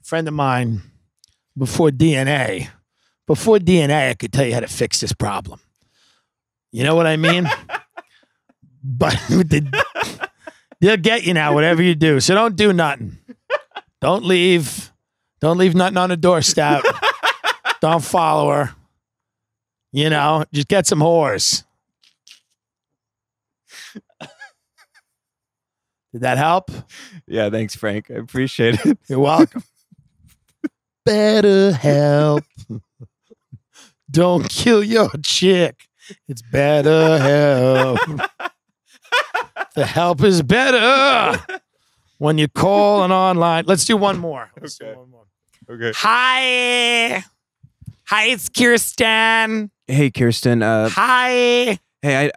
Friend of mine, before DNA, I could tell you how to fix this problem. You know what I mean? But they'll get you now, whatever you do. So don't do nothing. Don't leave nothing on the doorstep. Don't follow her. Just get some whores. Did that help? Yeah, thanks, Frank. I appreciate it. You're welcome. BetterHelp. Don't kill your chick. It's BetterHelp. The help is better when you call an online. Let's do one more. Okay. Hi, it's Kirsten. Hey, Kirsten. Hi. Hey,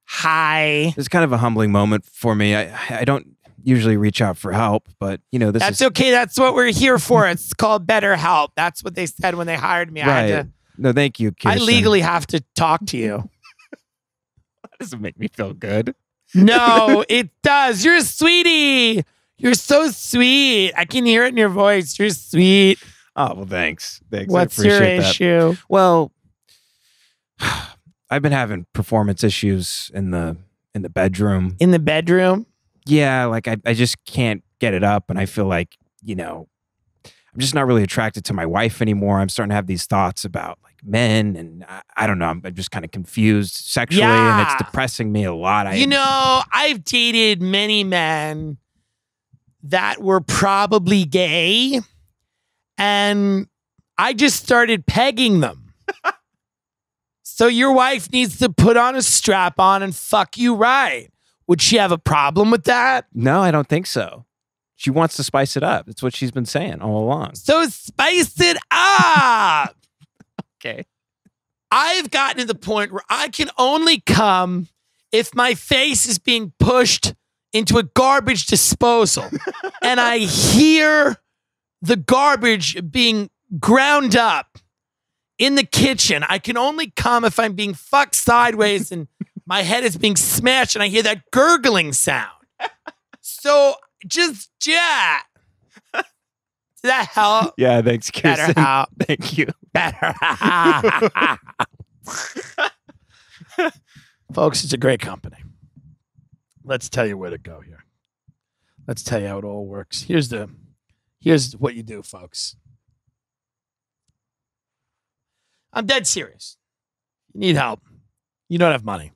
Hi. It's kind of a humbling moment for me. I don't usually reach out for help, but That's okay. That's what we're here for. It's called BetterHelp. That's what they said when they hired me. Right. No, thank you, Kirsten. I legally have to talk to you. That doesn't make me feel good. No, it does. You're a sweetie. You're so sweet. I can hear it in your voice. You're sweet. Oh, well, thanks. What's your issue? Well, I've been having performance issues in the bedroom. In the bedroom? Yeah, like I just can't get it up, and I feel like, I'm just not really attracted to my wife anymore. I'm starting to have these thoughts about like men, and I don't know. I'm just kind of confused sexually, and it's depressing me a lot. I've dated many men that were probably gay, and I just started pegging them. So your wife needs to put on a strap on and fuck you right. Would she have a problem with that? No, I don't think so. She wants to spice it up. That's what she's been saying all along. So spice it up. Okay. I've gotten to the point where I can only come if my face is being pushed into a garbage disposal and I hear the garbage being ground up in the kitchen, I can only come if I'm being fucked sideways and my head is being smashed and I hear that gurgling sound. So just, yeah. Does that help? Yeah, thanks, Kirsten. Better help. Thank you. Better. Folks, it's a great company. Let's tell you where to go here. Let's tell you how it all works. Here's what you do, folks. I'm dead serious. You need help. You don't have money.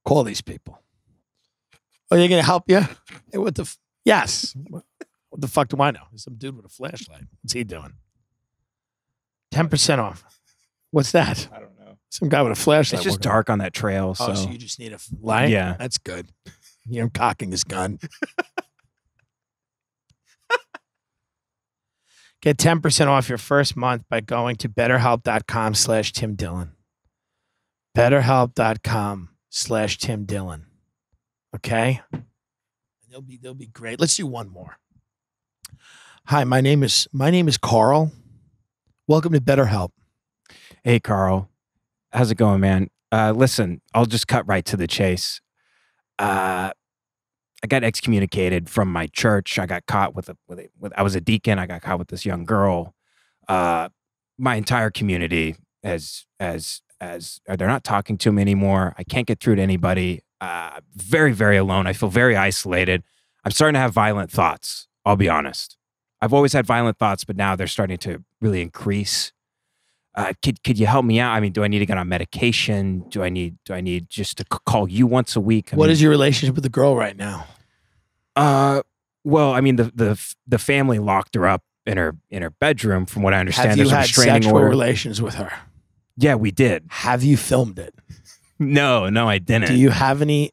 Call these people. Are they going to help you? Hey, yes. What the fuck do I know? There's some dude with a flashlight. What's he doing? 10% off. What's that? I don't know. Some guy with a flashlight. It's just dark on that trail. Oh, so you just need a light? Yeah. That's good. You hear him cocking his gun. Get 10% off your first month by going to betterhelp.com/Tim Dillon. Betterhelp.com/Tim Dillon. Okay? They'll be great. Let's do one more. Hi, my name is Carl. Welcome to BetterHelp. Hey, Carl. How's it going, man? Listen, I'll just cut right to the chase. I got excommunicated from my church. I got caught I was a deacon. I got caught with this young girl. My entire community they're not talking to me anymore. I can't get through to anybody. Very, very alone. I feel very isolated. I'm starting to have violent thoughts. I'll be honest. I've always had violent thoughts, but now they're starting to really increase. Could you help me out? I mean, do I need to get on medication? Do I need just to call you once a week? What is your relationship with the girl right now? Well, I mean, the family locked her up in her bedroom. From what I understand, Have you there's a had restraining sexual order. relations with her? Yeah, we did. Have you filmed it? No, I didn't. Do you have any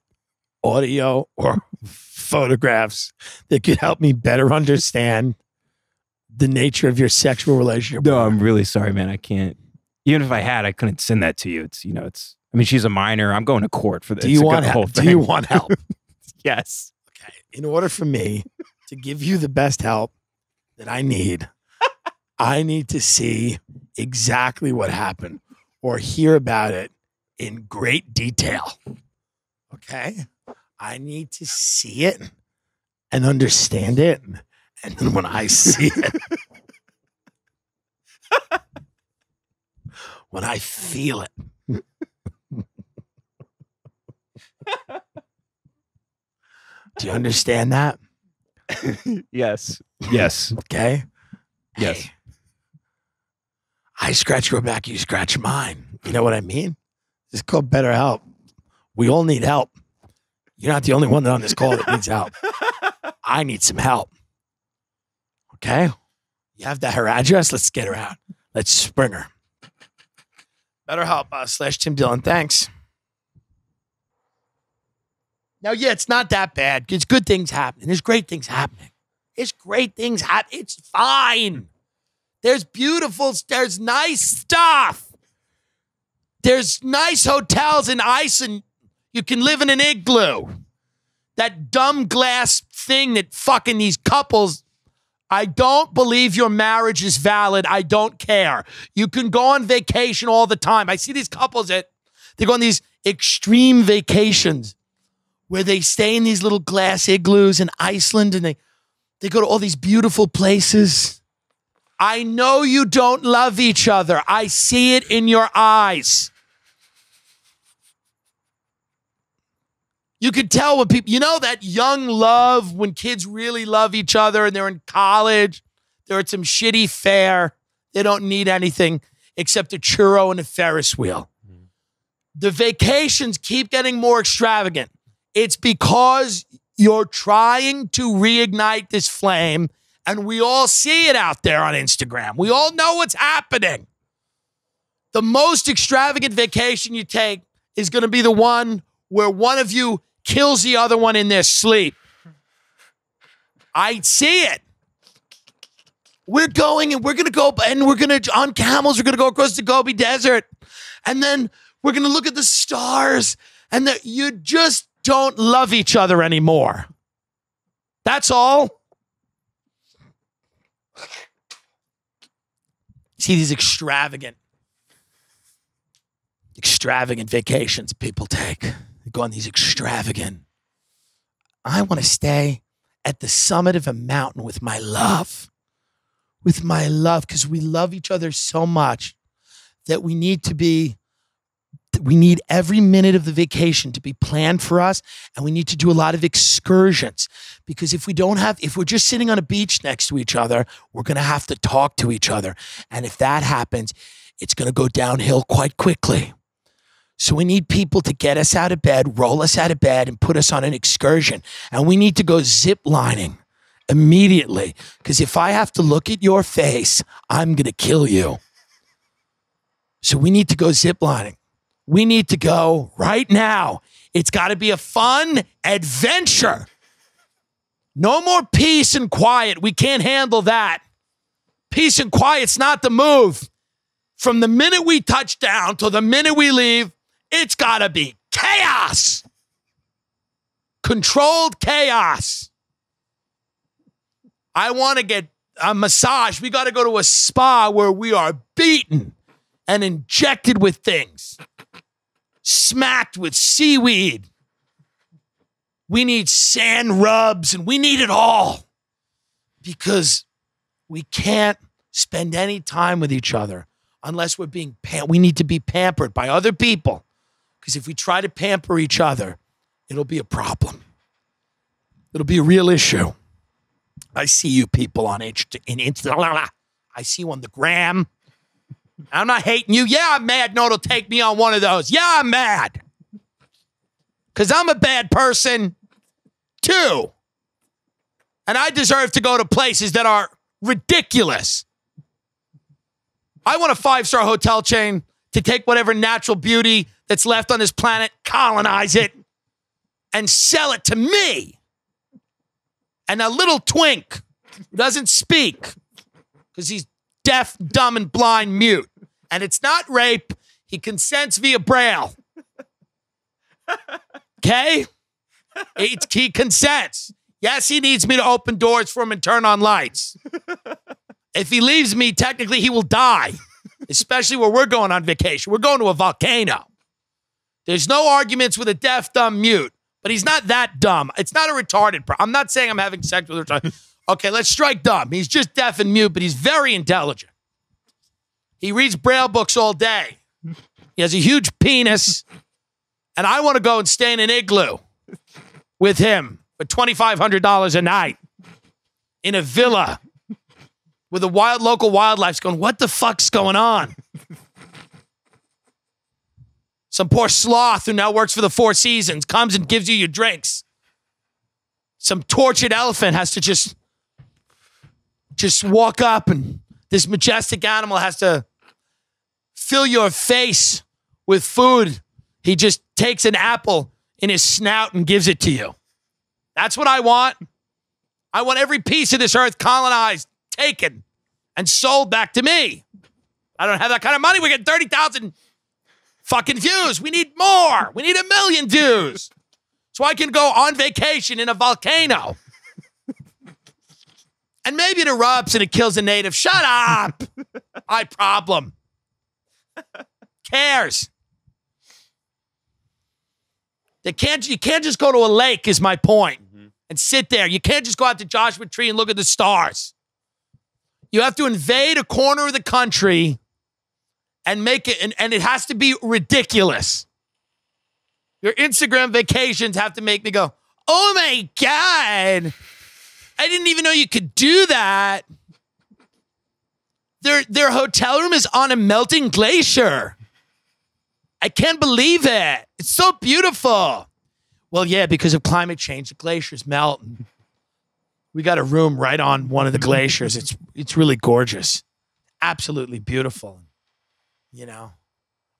audio or photographs that could help me better understand the nature of your sexual relationship? No, I'm really sorry, man. I can't. Even if I had, I couldn't send that to you. It's. I mean, she's a minor. I'm going to court for this. Do you want help? Do you want help? Yes. Okay. In order for me to give you the best help that I need to see exactly what happened or hear about it in great detail. Okay? I need to see it and understand it. And then when I see it, when I feel it, do you understand that? Yes. Okay? Yes. Hey, I scratch your back, you scratch mine. You know what I mean? It's called BetterHelp. We all need help. You're not the only one on this call that needs help. I need some help. Okay? You have her address? Let's get her out. Let's spring her. BetterHelp /Tim Dillon. Thanks. Now, yeah, it's not that bad. It's good things happening. There's great things happening. It's fine. There's nice stuff. There's nice hotels in Iceland. You can live in an igloo. That dumb glass thing that fucking these couples, I don't believe your marriage is valid. I don't care. You can go on vacation all the time. I see these couples they go on these extreme vacations where they stay in these little glass igloos in Iceland and they go to all these beautiful places. I know you don't love each other. I see it in your eyes. You could tell when people, that young love when kids really love each other and they're in college, they're at some shitty fair. They don't need anything except a churro and a Ferris wheel. Mm-hmm. The vacations keep getting more extravagant. It's because you're trying to reignite this flame, and we all see it out there on Instagram. We all know what's happening. The most extravagant vacation you take is going to be the one where one of you kills the other one in their sleep. I see it. We're going and we're going to go and we're going to, on camels, we're going to go across the Gobi Desert. And then we're going to look at the stars and that you just don't love each other anymore. That's all. See these extravagant vacations people take. They go on these extravagant. I want to stay at the summit of a mountain with my love. With my love, because we love each other so much that we need every minute of the vacation to be planned for us, and we need to do a lot of excursions, because if we're just sitting on a beach next to each other, we're going to have to talk to each other. And if that happens, it's going to go downhill quite quickly. So we need people to get us out of bed, roll us out of bed, and put us on an excursion. And we need to go zip lining immediately, because if I have to look at your face, I'm going to kill you. So we need to go zip lining. We need to go right now. It's got to be a fun adventure. No more peace and quiet. We can't handle that. Peace and quiet's not the move. From the minute we touch down till the minute we leave, it's got to be chaos. Controlled chaos. I want to get a massage. We got to go to a spa where we are beaten and injected with things. Smacked with seaweed. We need sand rubs, and we need it all, because we can't spend any time with each other unless we're being we need to be pampered by other people, because if we try to pamper each other, it'll be a problem. It'll be a real issue. I see you people on Insta. I see you on the gram. I'm not hating you. Yeah, I'm mad. No, it'll take me on one of those. Yeah, I'm mad. Because I'm a bad person, too. And I deserve to go to places that are ridiculous. I want a 5-star hotel chain to take whatever natural beauty that's left on this planet, colonize it, and sell it to me. And a little twink who doesn't speak because he's deaf, dumb, and blind, mute. And it's not rape. He consents via Braille. Okay? He consents. Yes, he needs me to open doors for him and turn on lights. If he leaves me, technically he will die, especially where we're going on vacation. We're going to a volcano. There's no arguments with a deaf, dumb, mute, but he's not that dumb. It's not a retarded. I'm not saying I'm having sex with a retarded. Okay, let's strike dumb. He's just deaf and mute, but he's very intelligent. He reads Braille books all day. He has a huge penis, and I want to go and stay in an igloo with him for $2,500 a night in a villa with a local wildlife's going, what the fuck's going on? Some poor sloth who now works for the Four Seasons comes and gives you your drinks. Some tortured elephant has to just walk up, and this majestic animal has to fill your face with food. He just takes an apple in his snout and gives it to you. That's what I want. I want every piece of this earth colonized, taken, and sold back to me. I don't have that kind of money. We get 30,000 fucking views. We need more. We need 1 million views so I can go on vacation in a volcano. And maybe it erupts and it kills a native. Shut up. My problem. Cares. You can't just go to a lake is my point and sit there. You can't just go out to Joshua Tree and look at the stars. You have to invade a corner of the country and make it, and it has to be ridiculous. Your Instagram vacations have to make me go, oh my God, I didn't even know you could do that. Their hotel room is on a melting glacier. I can't believe it. It's so beautiful. Well, yeah, because of climate change, the glaciers melt. We got a room right on one of the glaciers. It's really gorgeous. Absolutely beautiful. You know,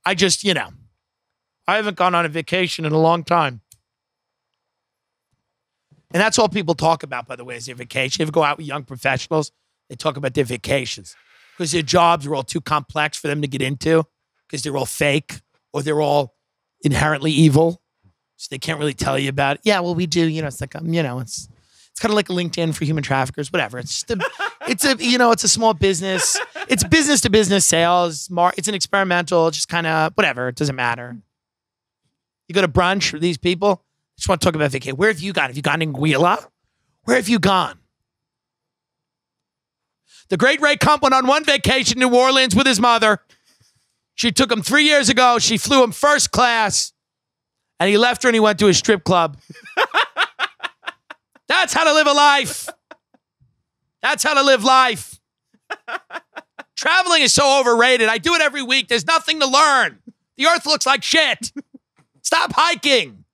I haven't gone on a vacation in a long time. And that's all people talk about, by the way, is their vacation. You ever go out with young professionals? They talk about their vacations because their jobs are all too complex for them to get into because they're all fake or they're all inherently evil. So they can't really tell you about it. Yeah, well, we do. It's like, it's kind of like LinkedIn for human traffickers, whatever. It's just it's a small business. It's business to business sales. It's an experimental, just kind of whatever. It doesn't matter. You go to brunch with these people. Just want to talk about vacation. Where have you gone? Have you gone in Anguilla? Where have you gone? The great Ray Kump went on one vacation in New Orleans with his mother. She took him 3 years ago. She flew him first class. And he left her and he went to a strip club. That's how to live a life. That's how to live life. Traveling is so overrated. I do it every week. There's nothing to learn. The earth looks like shit. Stop hiking.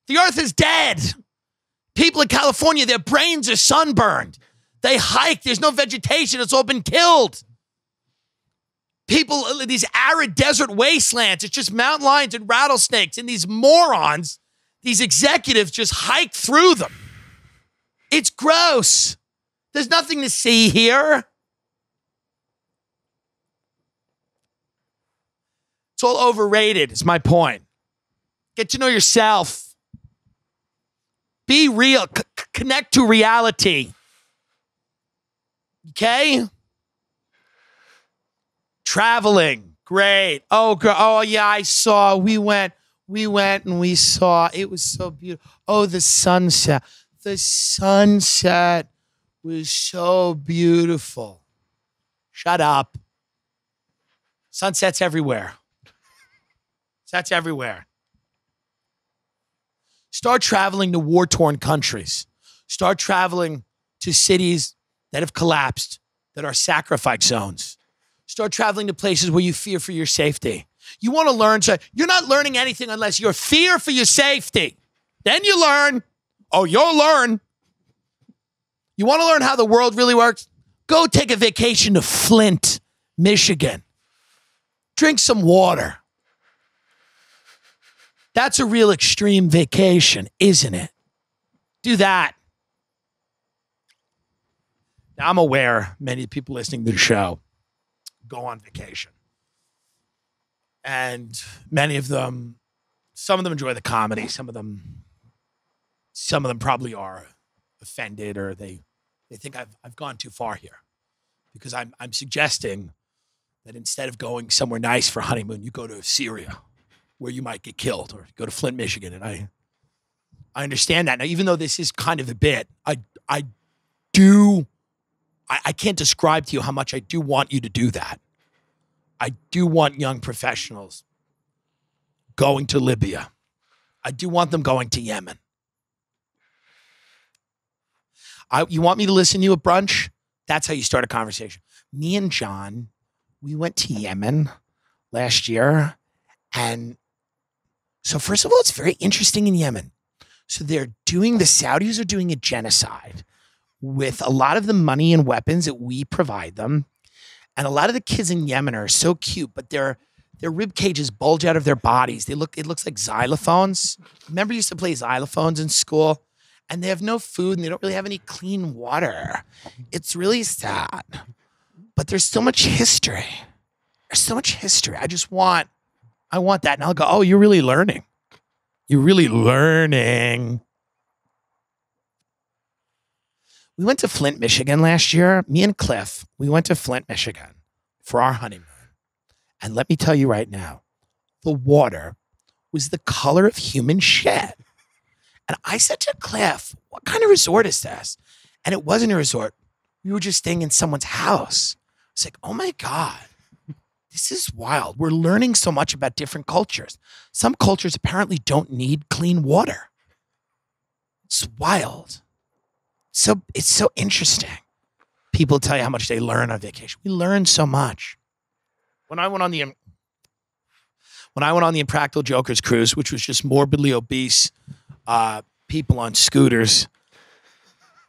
The earth is dead. People in California, their brains are sunburned. They hike. There's no vegetation. It's all been killed. People, these arid desert wastelands, it's just mountain lions and rattlesnakes, and these morons, these executives just hike through them. It's gross. There's nothing to see here. It's all overrated, is my point. Get to know yourself. Be real. Connect to reality. Okay? Traveling, great. Oh yeah, I saw. We went and we saw. It was so beautiful. Oh, the sunset. The sunset was so beautiful. Shut up. Sunsets everywhere. Sunsets everywhere. Start traveling to war-torn countries. Start traveling to cities that have collapsed, that are sacrifice zones. Start traveling to places where you fear for your safety. You want to learn. So you're not learning anything unless you're fear for your safety. Then you learn. Oh, you'll learn. You want to learn how the world really works? Go take a vacation to Flint, Michigan. Drink some water. That's a real extreme vacation, isn't it? Do that. Now, I'm aware many people listening to the show go on vacation. And many of them, some of them enjoy the comedy. Some of them probably are offended, or they think I've gone too far here, because I'm suggesting that instead of going somewhere nice for honeymoon, you go to Syria where you might get killed, or go to Flint, Michigan. And I understand that. Now, even though this is kind of a bit, I can't describe to you how much I do want you to do that. I do want young professionals going to Libya. I do want them going to Yemen. You want me to listen to you at brunch? That's how you start a conversation. Me and John, we went to Yemen last year. And so first of all, it's very interesting in Yemen. So the Saudis are doing a genocide with a lot of the money and weapons that we provide them. And a lot of the kids in Yemen are so cute, but their rib cages bulge out of their bodies. It looks like xylophones. Remember, you used to play xylophones in school? And they have no food and they don't really have any clean water. It's really sad. But there's so much history. There's so much history. I want that. And I'll go, oh, you're really learning. You're really learning. We went to Flint, Michigan last year. Me and Cliff, we went to Flint, Michigan for our honeymoon. And let me tell you right now, the water was the color of human shit. And I said to Cliff, what kind of resort is this? And it wasn't a resort. We were just staying in someone's house. It's like, oh my God, this is wild. We're learning so much about different cultures. Some cultures apparently don't need clean water. It's wild. So it's so interesting. People tell you how much they learn on vacation. We learn so much. When I went on the Impractical Jokers cruise, which was just morbidly obese people on scooters,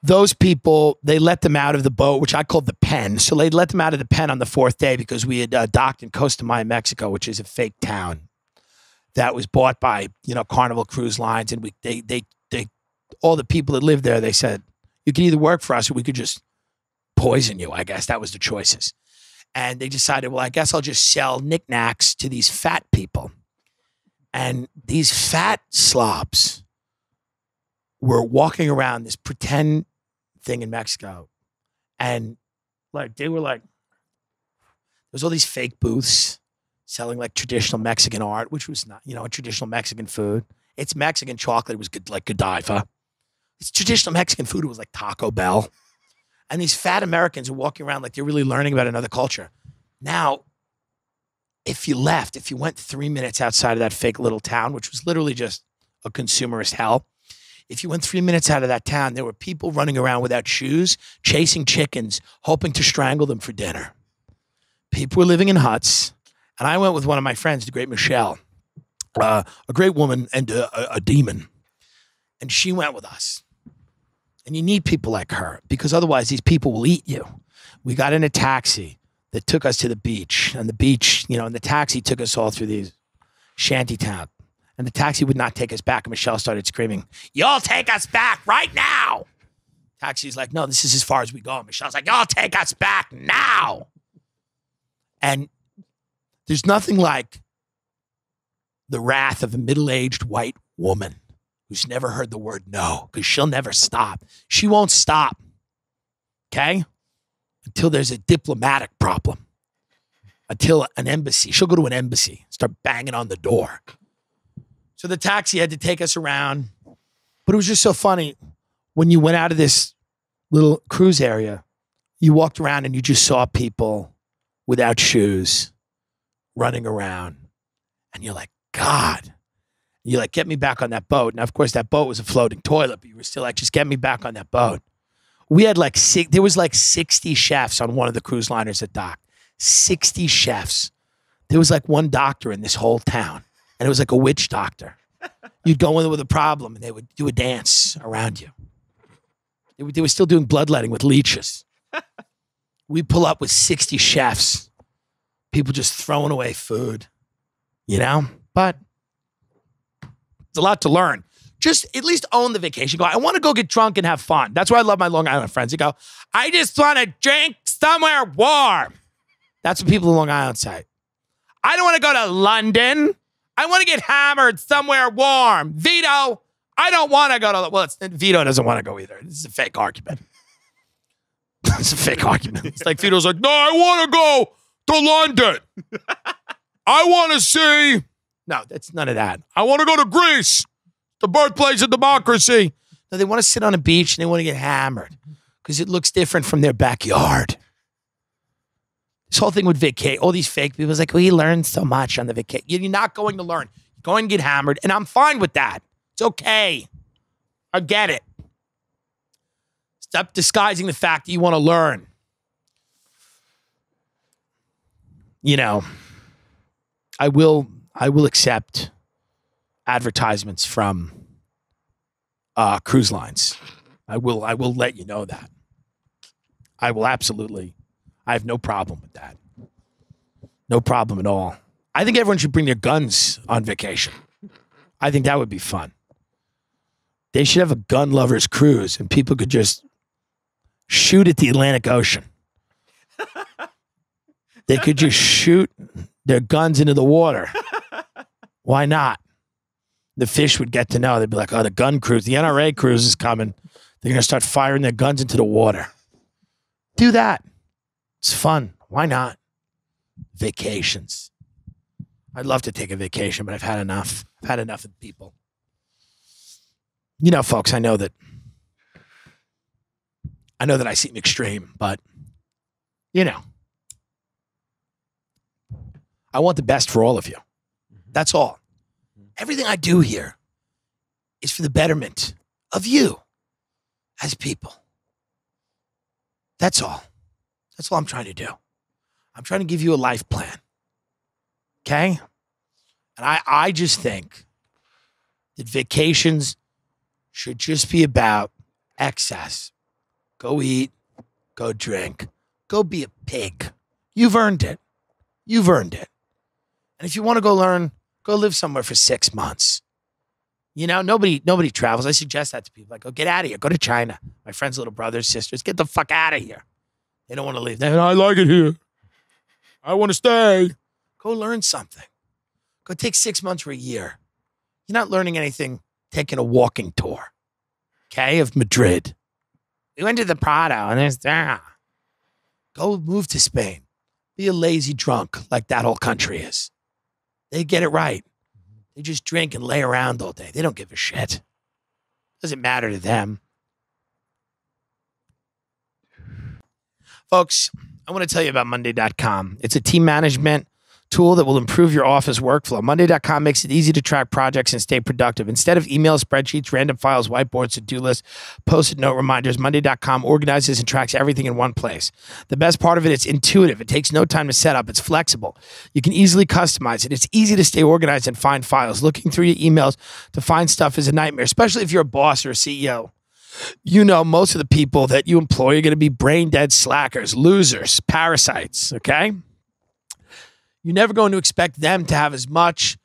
those people, they let them out of the boat, which I called the pen. So they let them out of the pen on the fourth day because we had docked in Costa Maya, Mexico, which is a fake town that was bought by, Carnival Cruise Lines. And they all the people that lived there, they said, you could either work for us or we could just poison you, I guess. That was the choices. And they decided, well, I guess I'll just sell knickknacks to these fat people. And these fat slobs were walking around this pretend thing in Mexico. And like, they were like, there's all these fake booths selling like traditional Mexican art, which was not, a traditional Mexican food. It's Mexican chocolate. It was good, like Godiva. It's traditional Mexican food. It was like Taco Bell. And these fat Americans are walking around like they're really learning about another culture. Now, if you went 3 minutes outside of that fake little town, which was literally just a consumerist hell, if you went 3 minutes out of that town, there were people running around without shoes, chasing chickens, hoping to strangle them for dinner. People were living in huts. And I went with one of my friends, the great Michelle, a great woman and a demon. And she went with us. And you need people like her because otherwise these people will eat you. We got in a taxi that took us to the beach. And the beach, and the taxi took us all through these shanty town. And the taxi would not take us back. And Michelle started screaming, "Y'all take us back right now." Taxi's like, "No, this is as far as we go." And Michelle's like, "Y'all take us back now." And there's nothing like the wrath of a middle-aged white woman who's never heard the word no, because she'll never stop. She won't stop, okay? Until there's a diplomatic problem. Until an embassy. She'll go to an embassy, start banging on the door. So the taxi had to take us around. But it was just so funny. When you went out of this little cruise area, you walked around and you just saw people without shoes running around. And you're like, God. You're like, get me back on that boat. Now, of course, that boat was a floating toilet, but you were still like, just get me back on that boat. We had there was like 60 chefs on one of the cruise liners that docked. 60 chefs. There was like one doctor in this whole town. And it was like a witch doctor. You'd go in with a problem and they would do a dance around you. They were still doing bloodletting with leeches. We pull up with 60 chefs. People just throwing away food. But it's a lot to learn. Just at least own the vacation. Go, I want to go get drunk and have fun. That's why I love my Long Island friends. They go, I just want to drink somewhere warm. That's what people in Long Island say. I don't want to go to London. I want to get hammered somewhere warm. Vito, I don't want to go to, Vito doesn't want to go either. This is a fake argument. It's a fake argument. It's like Vito's like, no, I want to go to London. I want to see. No, that's none of that. I want to go to Greece, the birthplace of democracy. No, they want to sit on a beach and they want to get hammered because it looks different from their backyard. This whole thing with vacay, all these fake people, it's like, we learned so much on the vacation. You're not going to learn. You're going to get hammered, and I'm fine with that. It's okay. I get it. Stop disguising the fact that you want to learn. I will accept advertisements from cruise lines. I will let you know that. I will absolutely. I have no problem with that. No problem at all. I think everyone should bring their guns on vacation. I think that would be fun. They should have a gun lovers cruise and people could just shoot at the Atlantic Ocean. They could just shoot their guns into the water. Why not? The fish would get to know. They'd be like, oh, the gun cruise, the NRA cruise is coming. They're going to start firing their guns into the water. Do that. It's fun. Why not? Vacations. I'd love to take a vacation, but I've had enough. I've had enough of people. Folks, I know that I seem extreme, but, I want the best for all of you. That's all. Everything I do here is for the betterment of you as people. That's all. That's all I'm trying to do. I'm trying to give you a life plan. Okay? And I just think that vacations should just be about excess. Go eat, go drink, go be a pig. You've earned it. You've earned it. And if you want to go learn, go live somewhere for 6 months. Nobody travels. I suggest that to people. Like, go get out of here. Go to China. My friends' little brothers, sisters, get the fuck out of here. They don't want to leave. I like it here. I want to stay. Go learn something. Go take 6 months or a year. You're not learning anything taking a walking tour, okay, of Madrid. We went to the Prado and there's Go move to Spain. Be a lazy drunk like that whole country is. They get it right. They just drink and lay around all day. They don't give a shit. Doesn't matter to them. Folks, I want to tell you about Monday.com. It's a team management tool that will improve your office workflow. Monday.com makes it easy to track projects and stay productive. Instead of email spreadsheets, random files, whiteboards, to-do lists, post-it note reminders, Monday.com organizes and tracks everything in one place. The best part of it, it's intuitive. It takes no time to set up. It's flexible. You can easily customize it. It's easy to stay organized and find files. Looking through your emails to find stuff is a nightmare, especially if you're a boss or a CEO. You know, most of the people that you employ are going to be brain dead slackers, losers, parasites, okay? You're never going to expect them to have as much.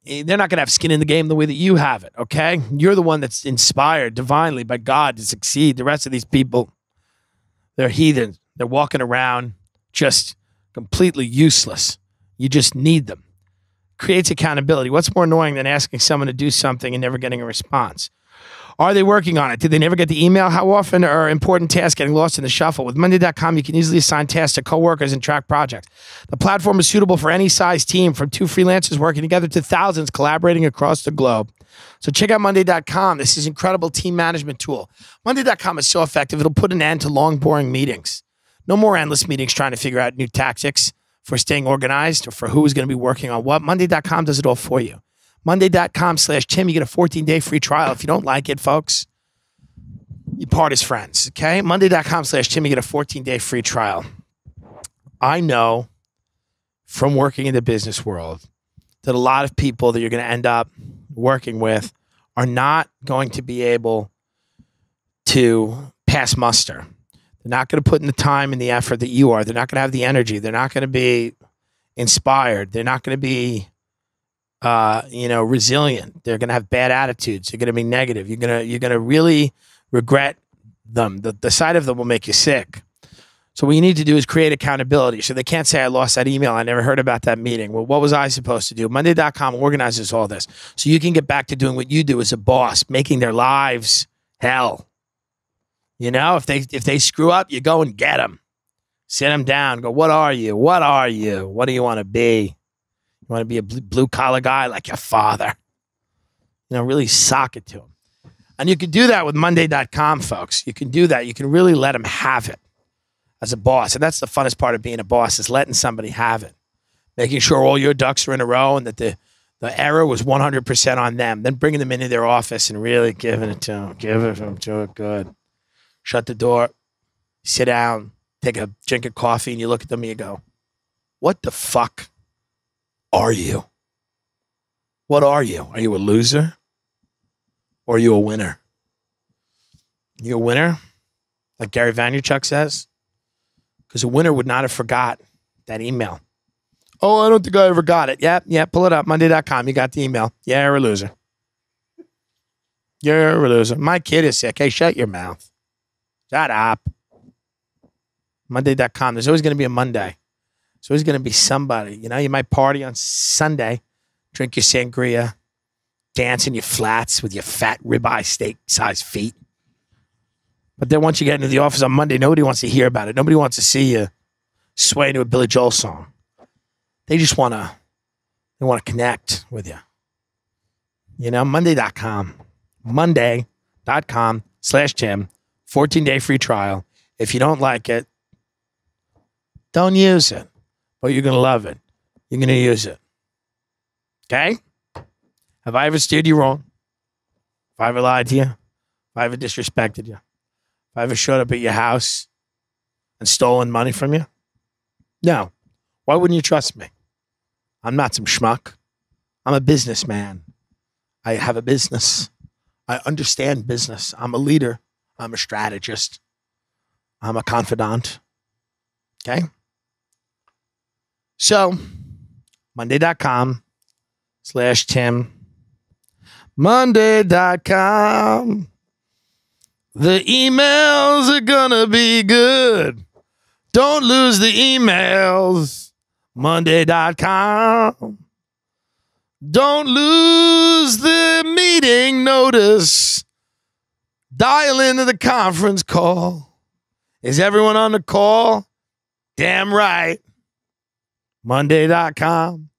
They're not going to have skin in the game the way that you have it, okay? You're the one that's inspired divinely by God to succeed. The rest of these people, they're heathens. They're walking around just completely useless. You just need them. Creates accountability. What's more annoying than asking someone to do something and never getting a response? Are they working on it? Did they never get the email? How often are important tasks getting lost in the shuffle? With Monday.com, you can easily assign tasks to coworkers and track projects. The platform is suitable for any size team, from 2 freelancers working together to thousands collaborating across the globe. So check out Monday.com. This is an incredible team management tool. Monday.com is so effective, it'll put an end to long, boring meetings. No more endless meetings trying to figure out new tactics for staying organized or for who is going to be working on what. Monday.com does it all for you. Monday.com/Tim. You get a 14-day free trial. If you don't like it, folks, you part as friends, okay? Monday.com/Tim. You get a 14-day free trial. I know from working in the business world that a lot of people that you're going to end up working with are not going to be able to pass muster. They're not going to put in the time and the effort that you are. They're not going to have the energy. They're not going to be inspired. They're not going to be resilient. They're going to have bad attitudes. They're going to be negative. You're going to really regret them. The sight of them will make you sick. So what you need to do is create accountability. So they can't say, I lost that email. I never heard about that meeting. Well, what was I supposed to do? Monday.com organizes all this. So you can get back to doing what you do as a boss, making their lives hell. You know, if they screw up, you go and get them. Sit them down. Go, what are you? What are you? What do you want to be? You want to be a blue-collar guy like your father. You know, really sock it to him. And you can do that with Monday.com, folks. You can do that. You can really let them have it as a boss. And that's the funnest part of being a boss, is letting somebody have it. Making sure all your ducks are in a row and that the error was 100% on them. Then bringing them into their office and really giving it to them. Giving them to it good. Shut the door. Sit down. Take a drink of coffee and you look at them and you go, what the fuck are you? What are you? Are you a loser? Or are you a winner? You a winner? Like Gary Vaynerchuk says? Because a winner would not have forgot that email. Oh, I don't think I ever got it. Yeah, pull it up. Monday.com. You got the email. Yeah, you're a loser. You're a loser. My kid is sick. Hey, shut your mouth. Shut up. Monday.com. There's always going to be a Monday. There's always going to be somebody. You know, you might party on Sunday, drink your sangria, dance in your flats with your fat ribeye steak-sized feet. But then once you get into the office on Monday, nobody wants to hear about it. Nobody wants to see you sway to a Billy Joel song. They just want to connect with you. You know, Monday.com. Monday.com/Tim. 14-day free trial. If you don't like it, don't use it. But you're going to love it. You're going to use it. Okay? Have I ever steered you wrong? Have I ever lied to you? Have I ever disrespected you? Have I ever showed up at your house and stolen money from you? No. Why wouldn't you trust me? I'm not some schmuck. I'm a businessman. I have a business. I understand business. I'm a leader. I'm a strategist. I'm a confidant. Okay? So, Monday.com/Tim. Monday.com. The emails are gonna be good. Don't lose the emails. Monday.com. Don't lose the meeting notice. Dial into the conference call. Is everyone on the call? Damn right. Monday.com.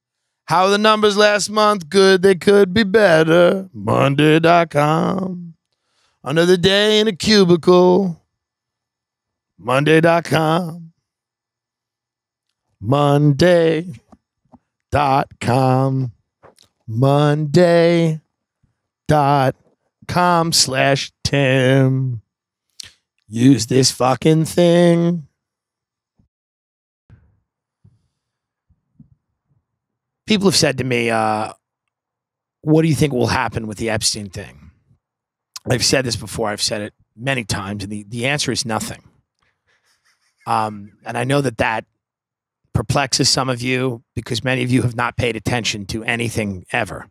How are the numbers last month? Good, they could be better. Monday.com. Another day in a cubicle. Monday.com. Monday.com. Monday.com/Tim. Use this fucking thing. People have said to me, what do you think will happen with the Epstein thing? I've said this before. I've said it many times. And the answer is nothing. And I know that perplexes some of you because many of you have not paid attention to anything ever.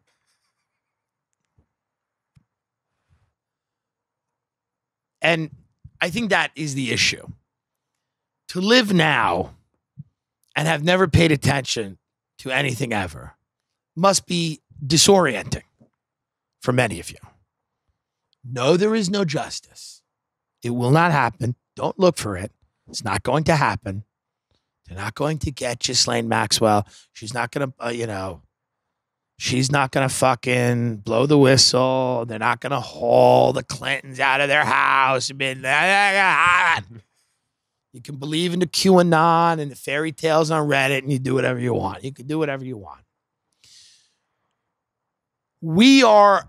And I think that is the issue. To live now and have never paid attention to anything ever must be disorienting for many of you. No, there is no justice. It will not happen. Don't look for it. It's not going to happen. They're not going to get Ghislaine Maxwell. She's not going to, she's not going to fucking blow the whistle. They're not going to haul the Clintons out of their house. You can believe in the QAnon and the fairy tales on Reddit and you do whatever you want. You can do whatever you want. We are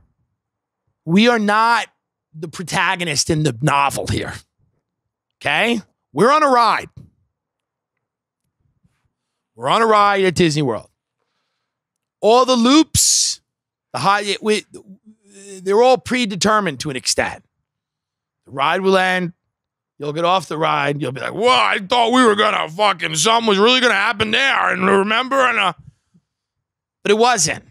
not the protagonist in the novel here. Okay? We're on a ride. We're on a ride at Disney World. All the loops, they're all predetermined to an extent. The ride will end. You'll get off the ride. You'll be like, whoa, I thought we were going to something was really going to happen there. And remember? But it wasn't.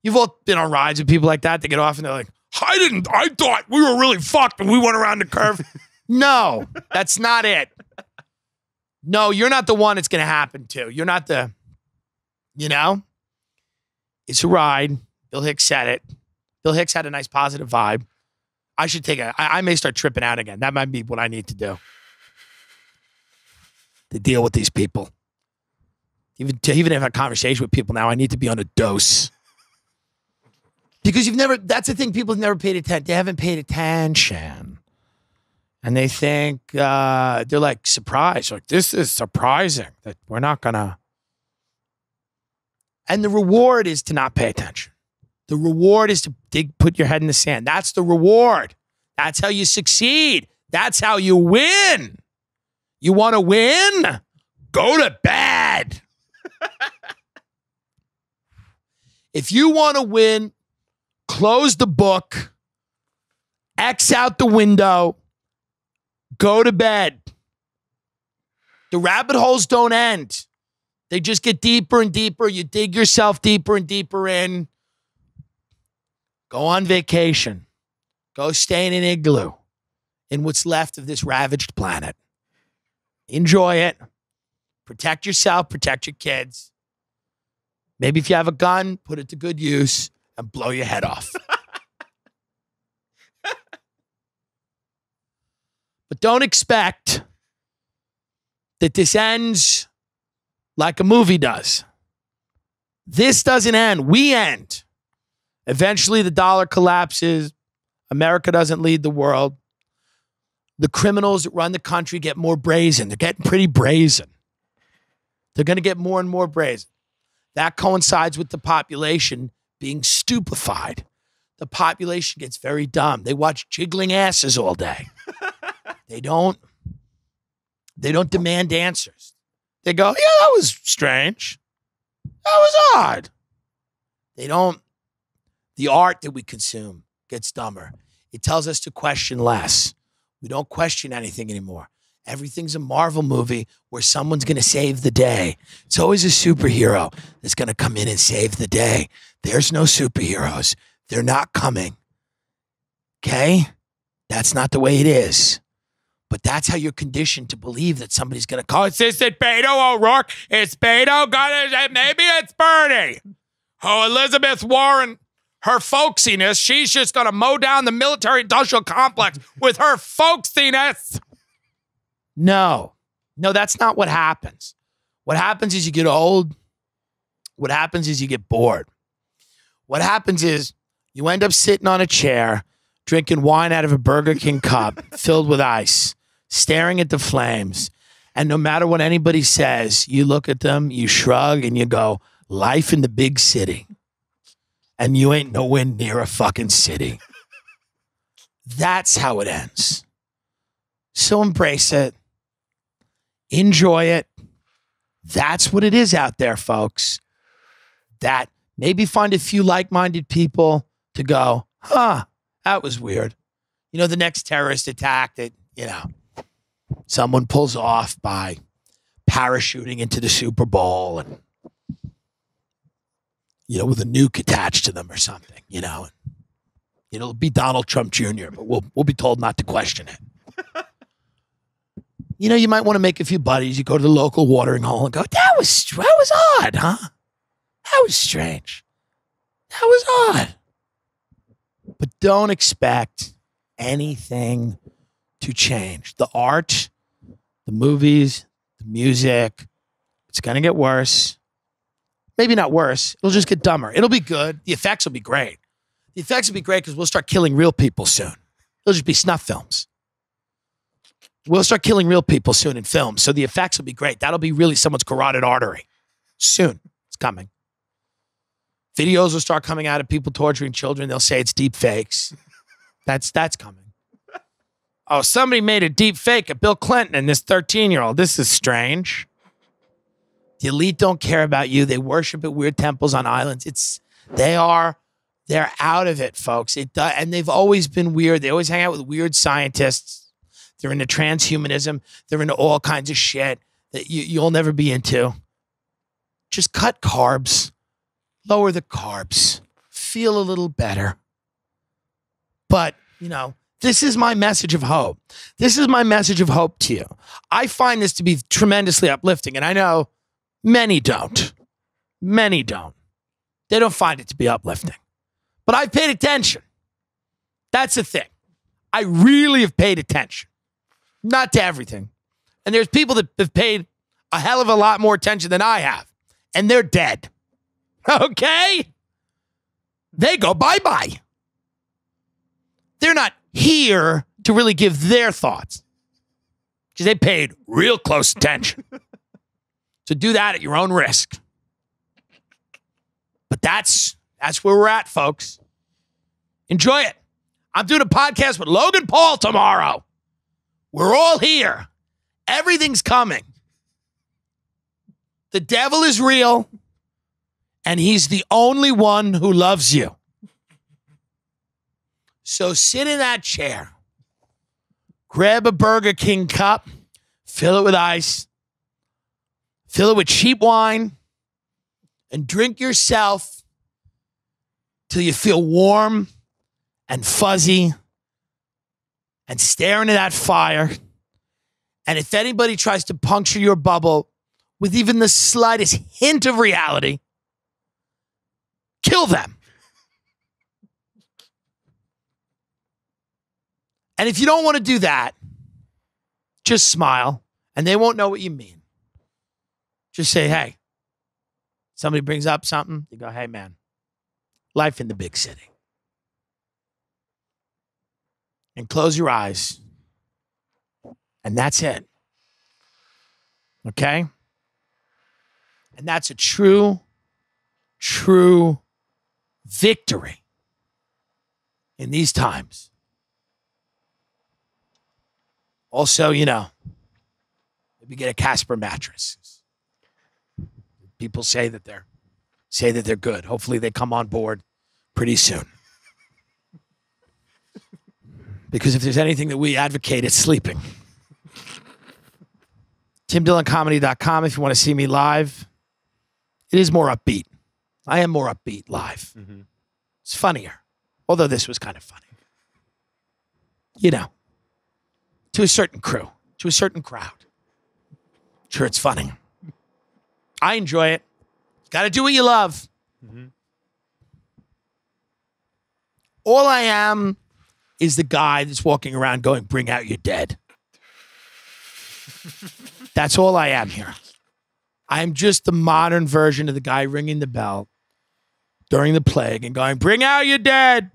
You've all been on rides with people like that. They get off and they're like, I thought we were really fucked and we went around the curve. No, that's not it. No, you're not the one it's going to happen to. You're not it's a ride. Bill Hicks said it. Bill Hicks had a nice positive vibe. I may start tripping out again. That might be what I need to do to deal with these people. Even if I have a conversation with people now, I need to be on a dose. Because that's the thing, people have never paid attention. They haven't paid attention. And they think, they're like surprised. Like, this is surprising that we're not going to. And the reward is to not pay attention. The reward is to put your head in the sand. That's the reward. That's how you succeed. That's how you win. You want to win? Go to bed. If you want to win, close the book, X out the window, go to bed. The rabbit holes don't end. They just get deeper and deeper. You dig yourself deeper and deeper in. Go on vacation. Go stay in an igloo in what's left of this ravaged planet. Enjoy it. Protect yourself. Protect your kids. Maybe if you have a gun, put it to good use and blow your head off. But don't expect that this ends like a movie does. This doesn't end. We end. Eventually, the dollar collapses. America doesn't lead the world. The criminals that run the country get more brazen. They're getting pretty brazen. They're going to get more and more brazen. That coincides with the population being stupefied. The population gets very dumb. They watch jiggling asses all day. They don't demand answers. They go, yeah, that was strange. That was odd. The art that we consume gets dumber. It tells us to question less. We don't question anything anymore. Everything's a Marvel movie where someone's going to save the day. It's always a superhero that's going to come in and save the day. There's no superheroes. They're not coming. Okay? That's not the way it is. But that's how you're conditioned to believe that somebody's going to call. Is it Beto O'Rourke? It's Beto. Maybe it's Bernie. Oh, Elizabeth Warren, her folksiness, she's just going to mow down the military-industrial complex with her folksiness. No, that's not what happens. What happens is you get old. What happens is you get bored. What happens is you end up sitting on a chair, drinking wine out of a Burger King cup filled with ice, staring at the flames. And no matter what anybody says, you look at them, you shrug, and you go, life in the big city. And you ain't nowhere near a fucking city. That's how it ends. So embrace it. Enjoy it. That's what it is out there, folks. That maybe find a few like-minded people to go, that was weird. You know, the next terrorist attack that, someone pulls off by parachuting into the Super Bowl and, with a nuke attached to them or something, and, it'll be Donald Trump Jr., but we'll be told not to question it. You might want to make a few buddies. You go to the local watering hole and go, that was odd, huh? That was strange. That was odd. But don't expect anything to change. The art, the movies, the music, it's going to get worse. Maybe not worse. It'll just get dumber. It'll be good. The effects will be great. The effects will be great because we'll start killing real people soon. It'll just be snuff films. We'll start killing real people soon in films. So the effects will be great. That'll be really someone's carotid artery. Soon. It's coming. Videos will start coming out of people torturing children. They'll say it's deep fakes. That's coming. Oh, somebody made a deep fake of Bill Clinton and this 13-year-old. This is strange. The elite don't care about you. They worship at weird temples on islands. They're out of it, folks. And they've always been weird. They always hang out with weird scientists. They're into transhumanism. They're into all kinds of shit that you'll never be into. Just cut carbs. Lower the carbs. Feel a little better. But, this is my message of hope. This is my message of hope to you. I find this to be tremendously uplifting, and I know many don't. Many don't. They don't find it to be uplifting. But I've paid attention. That's the thing. I really have paid attention. Not to everything. And there's people that have paid a hell of a lot more attention than I have. And they're dead. Okay? They go bye-bye. They're not here to really give their thoughts. Because they paid real close attention. So do that at your own risk. But that's where we're at, folks. Enjoy it. I'm doing a podcast with Logan Paul tomorrow. We're all here. Everything's coming. The devil is real, and he's the only one who loves you. So sit in that chair. Grab a Burger King cup. Fill it with ice. Fill it with cheap wine. And drink yourself till you feel warm and fuzzy and stare into that fire. And if anybody tries to puncture your bubble with even the slightest hint of reality, kill them. And if you don't want to do that, just smile and they won't know what you mean. Just say, hey, somebody brings up something, you go, hey man, life in the big city. And close your eyes. And that's it. Okay? And that's a true victory in these times. Also, maybe get a Casper mattress. People say that they're good. Hopefully they come on board pretty soon. Because if there's anything that we advocate, it's sleeping. TimDillonComedy.com if you want to see me live. It is more upbeat. I am more upbeat live. Mm-hmm. It's funnier. Although this was kind of funny. To a certain crew. To a certain crowd. Sure, it's funny. I enjoy it. Got to do what you love. Mm-hmm. All I am is the guy that's walking around going, bring out your dead. That's all I am here. I'm just the modern version of the guy ringing the bell during the plague and going, bring out your dead.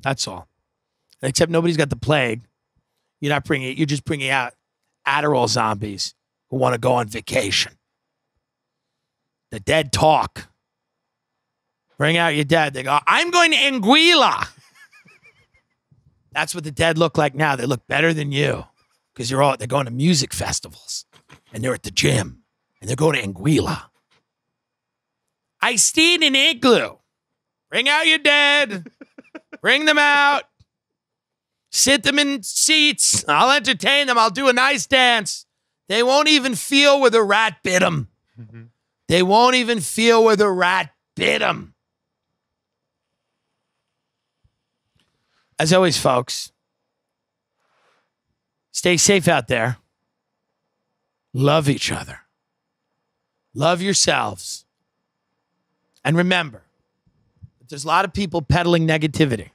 That's all. Except nobody's got the plague. You're not bringing it. You're just bringing out Adderall zombies who want to go on vacation. The dead talk. Bring out your dead. They go, I'm going to Anguilla. That's what the dead look like now. They look better than you because they're going to music festivals and they're at the gym and they're going to Anguilla. I stayed in igloo. Bring out your dead. Bring them out. Sit them in seats. I'll entertain them. I'll do a nice dance. They won't even feel where the rat bit them. Mm-hmm. They won't even feel where the rat bit them. As always, folks, stay safe out there. Love each other. Love yourselves. And remember, there's a lot of people peddling negativity,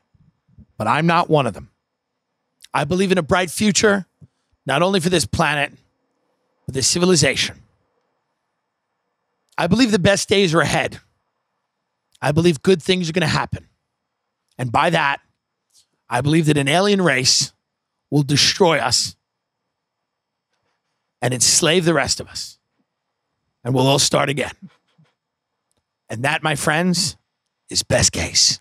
but I'm not one of them. I believe in a bright future, not only for this planet, but this civilization. I believe the best days are ahead. I believe good things are going to happen. And by that, I believe that an alien race will destroy us and enslave the rest of us. And we'll all start again. And that, my friends, is best case.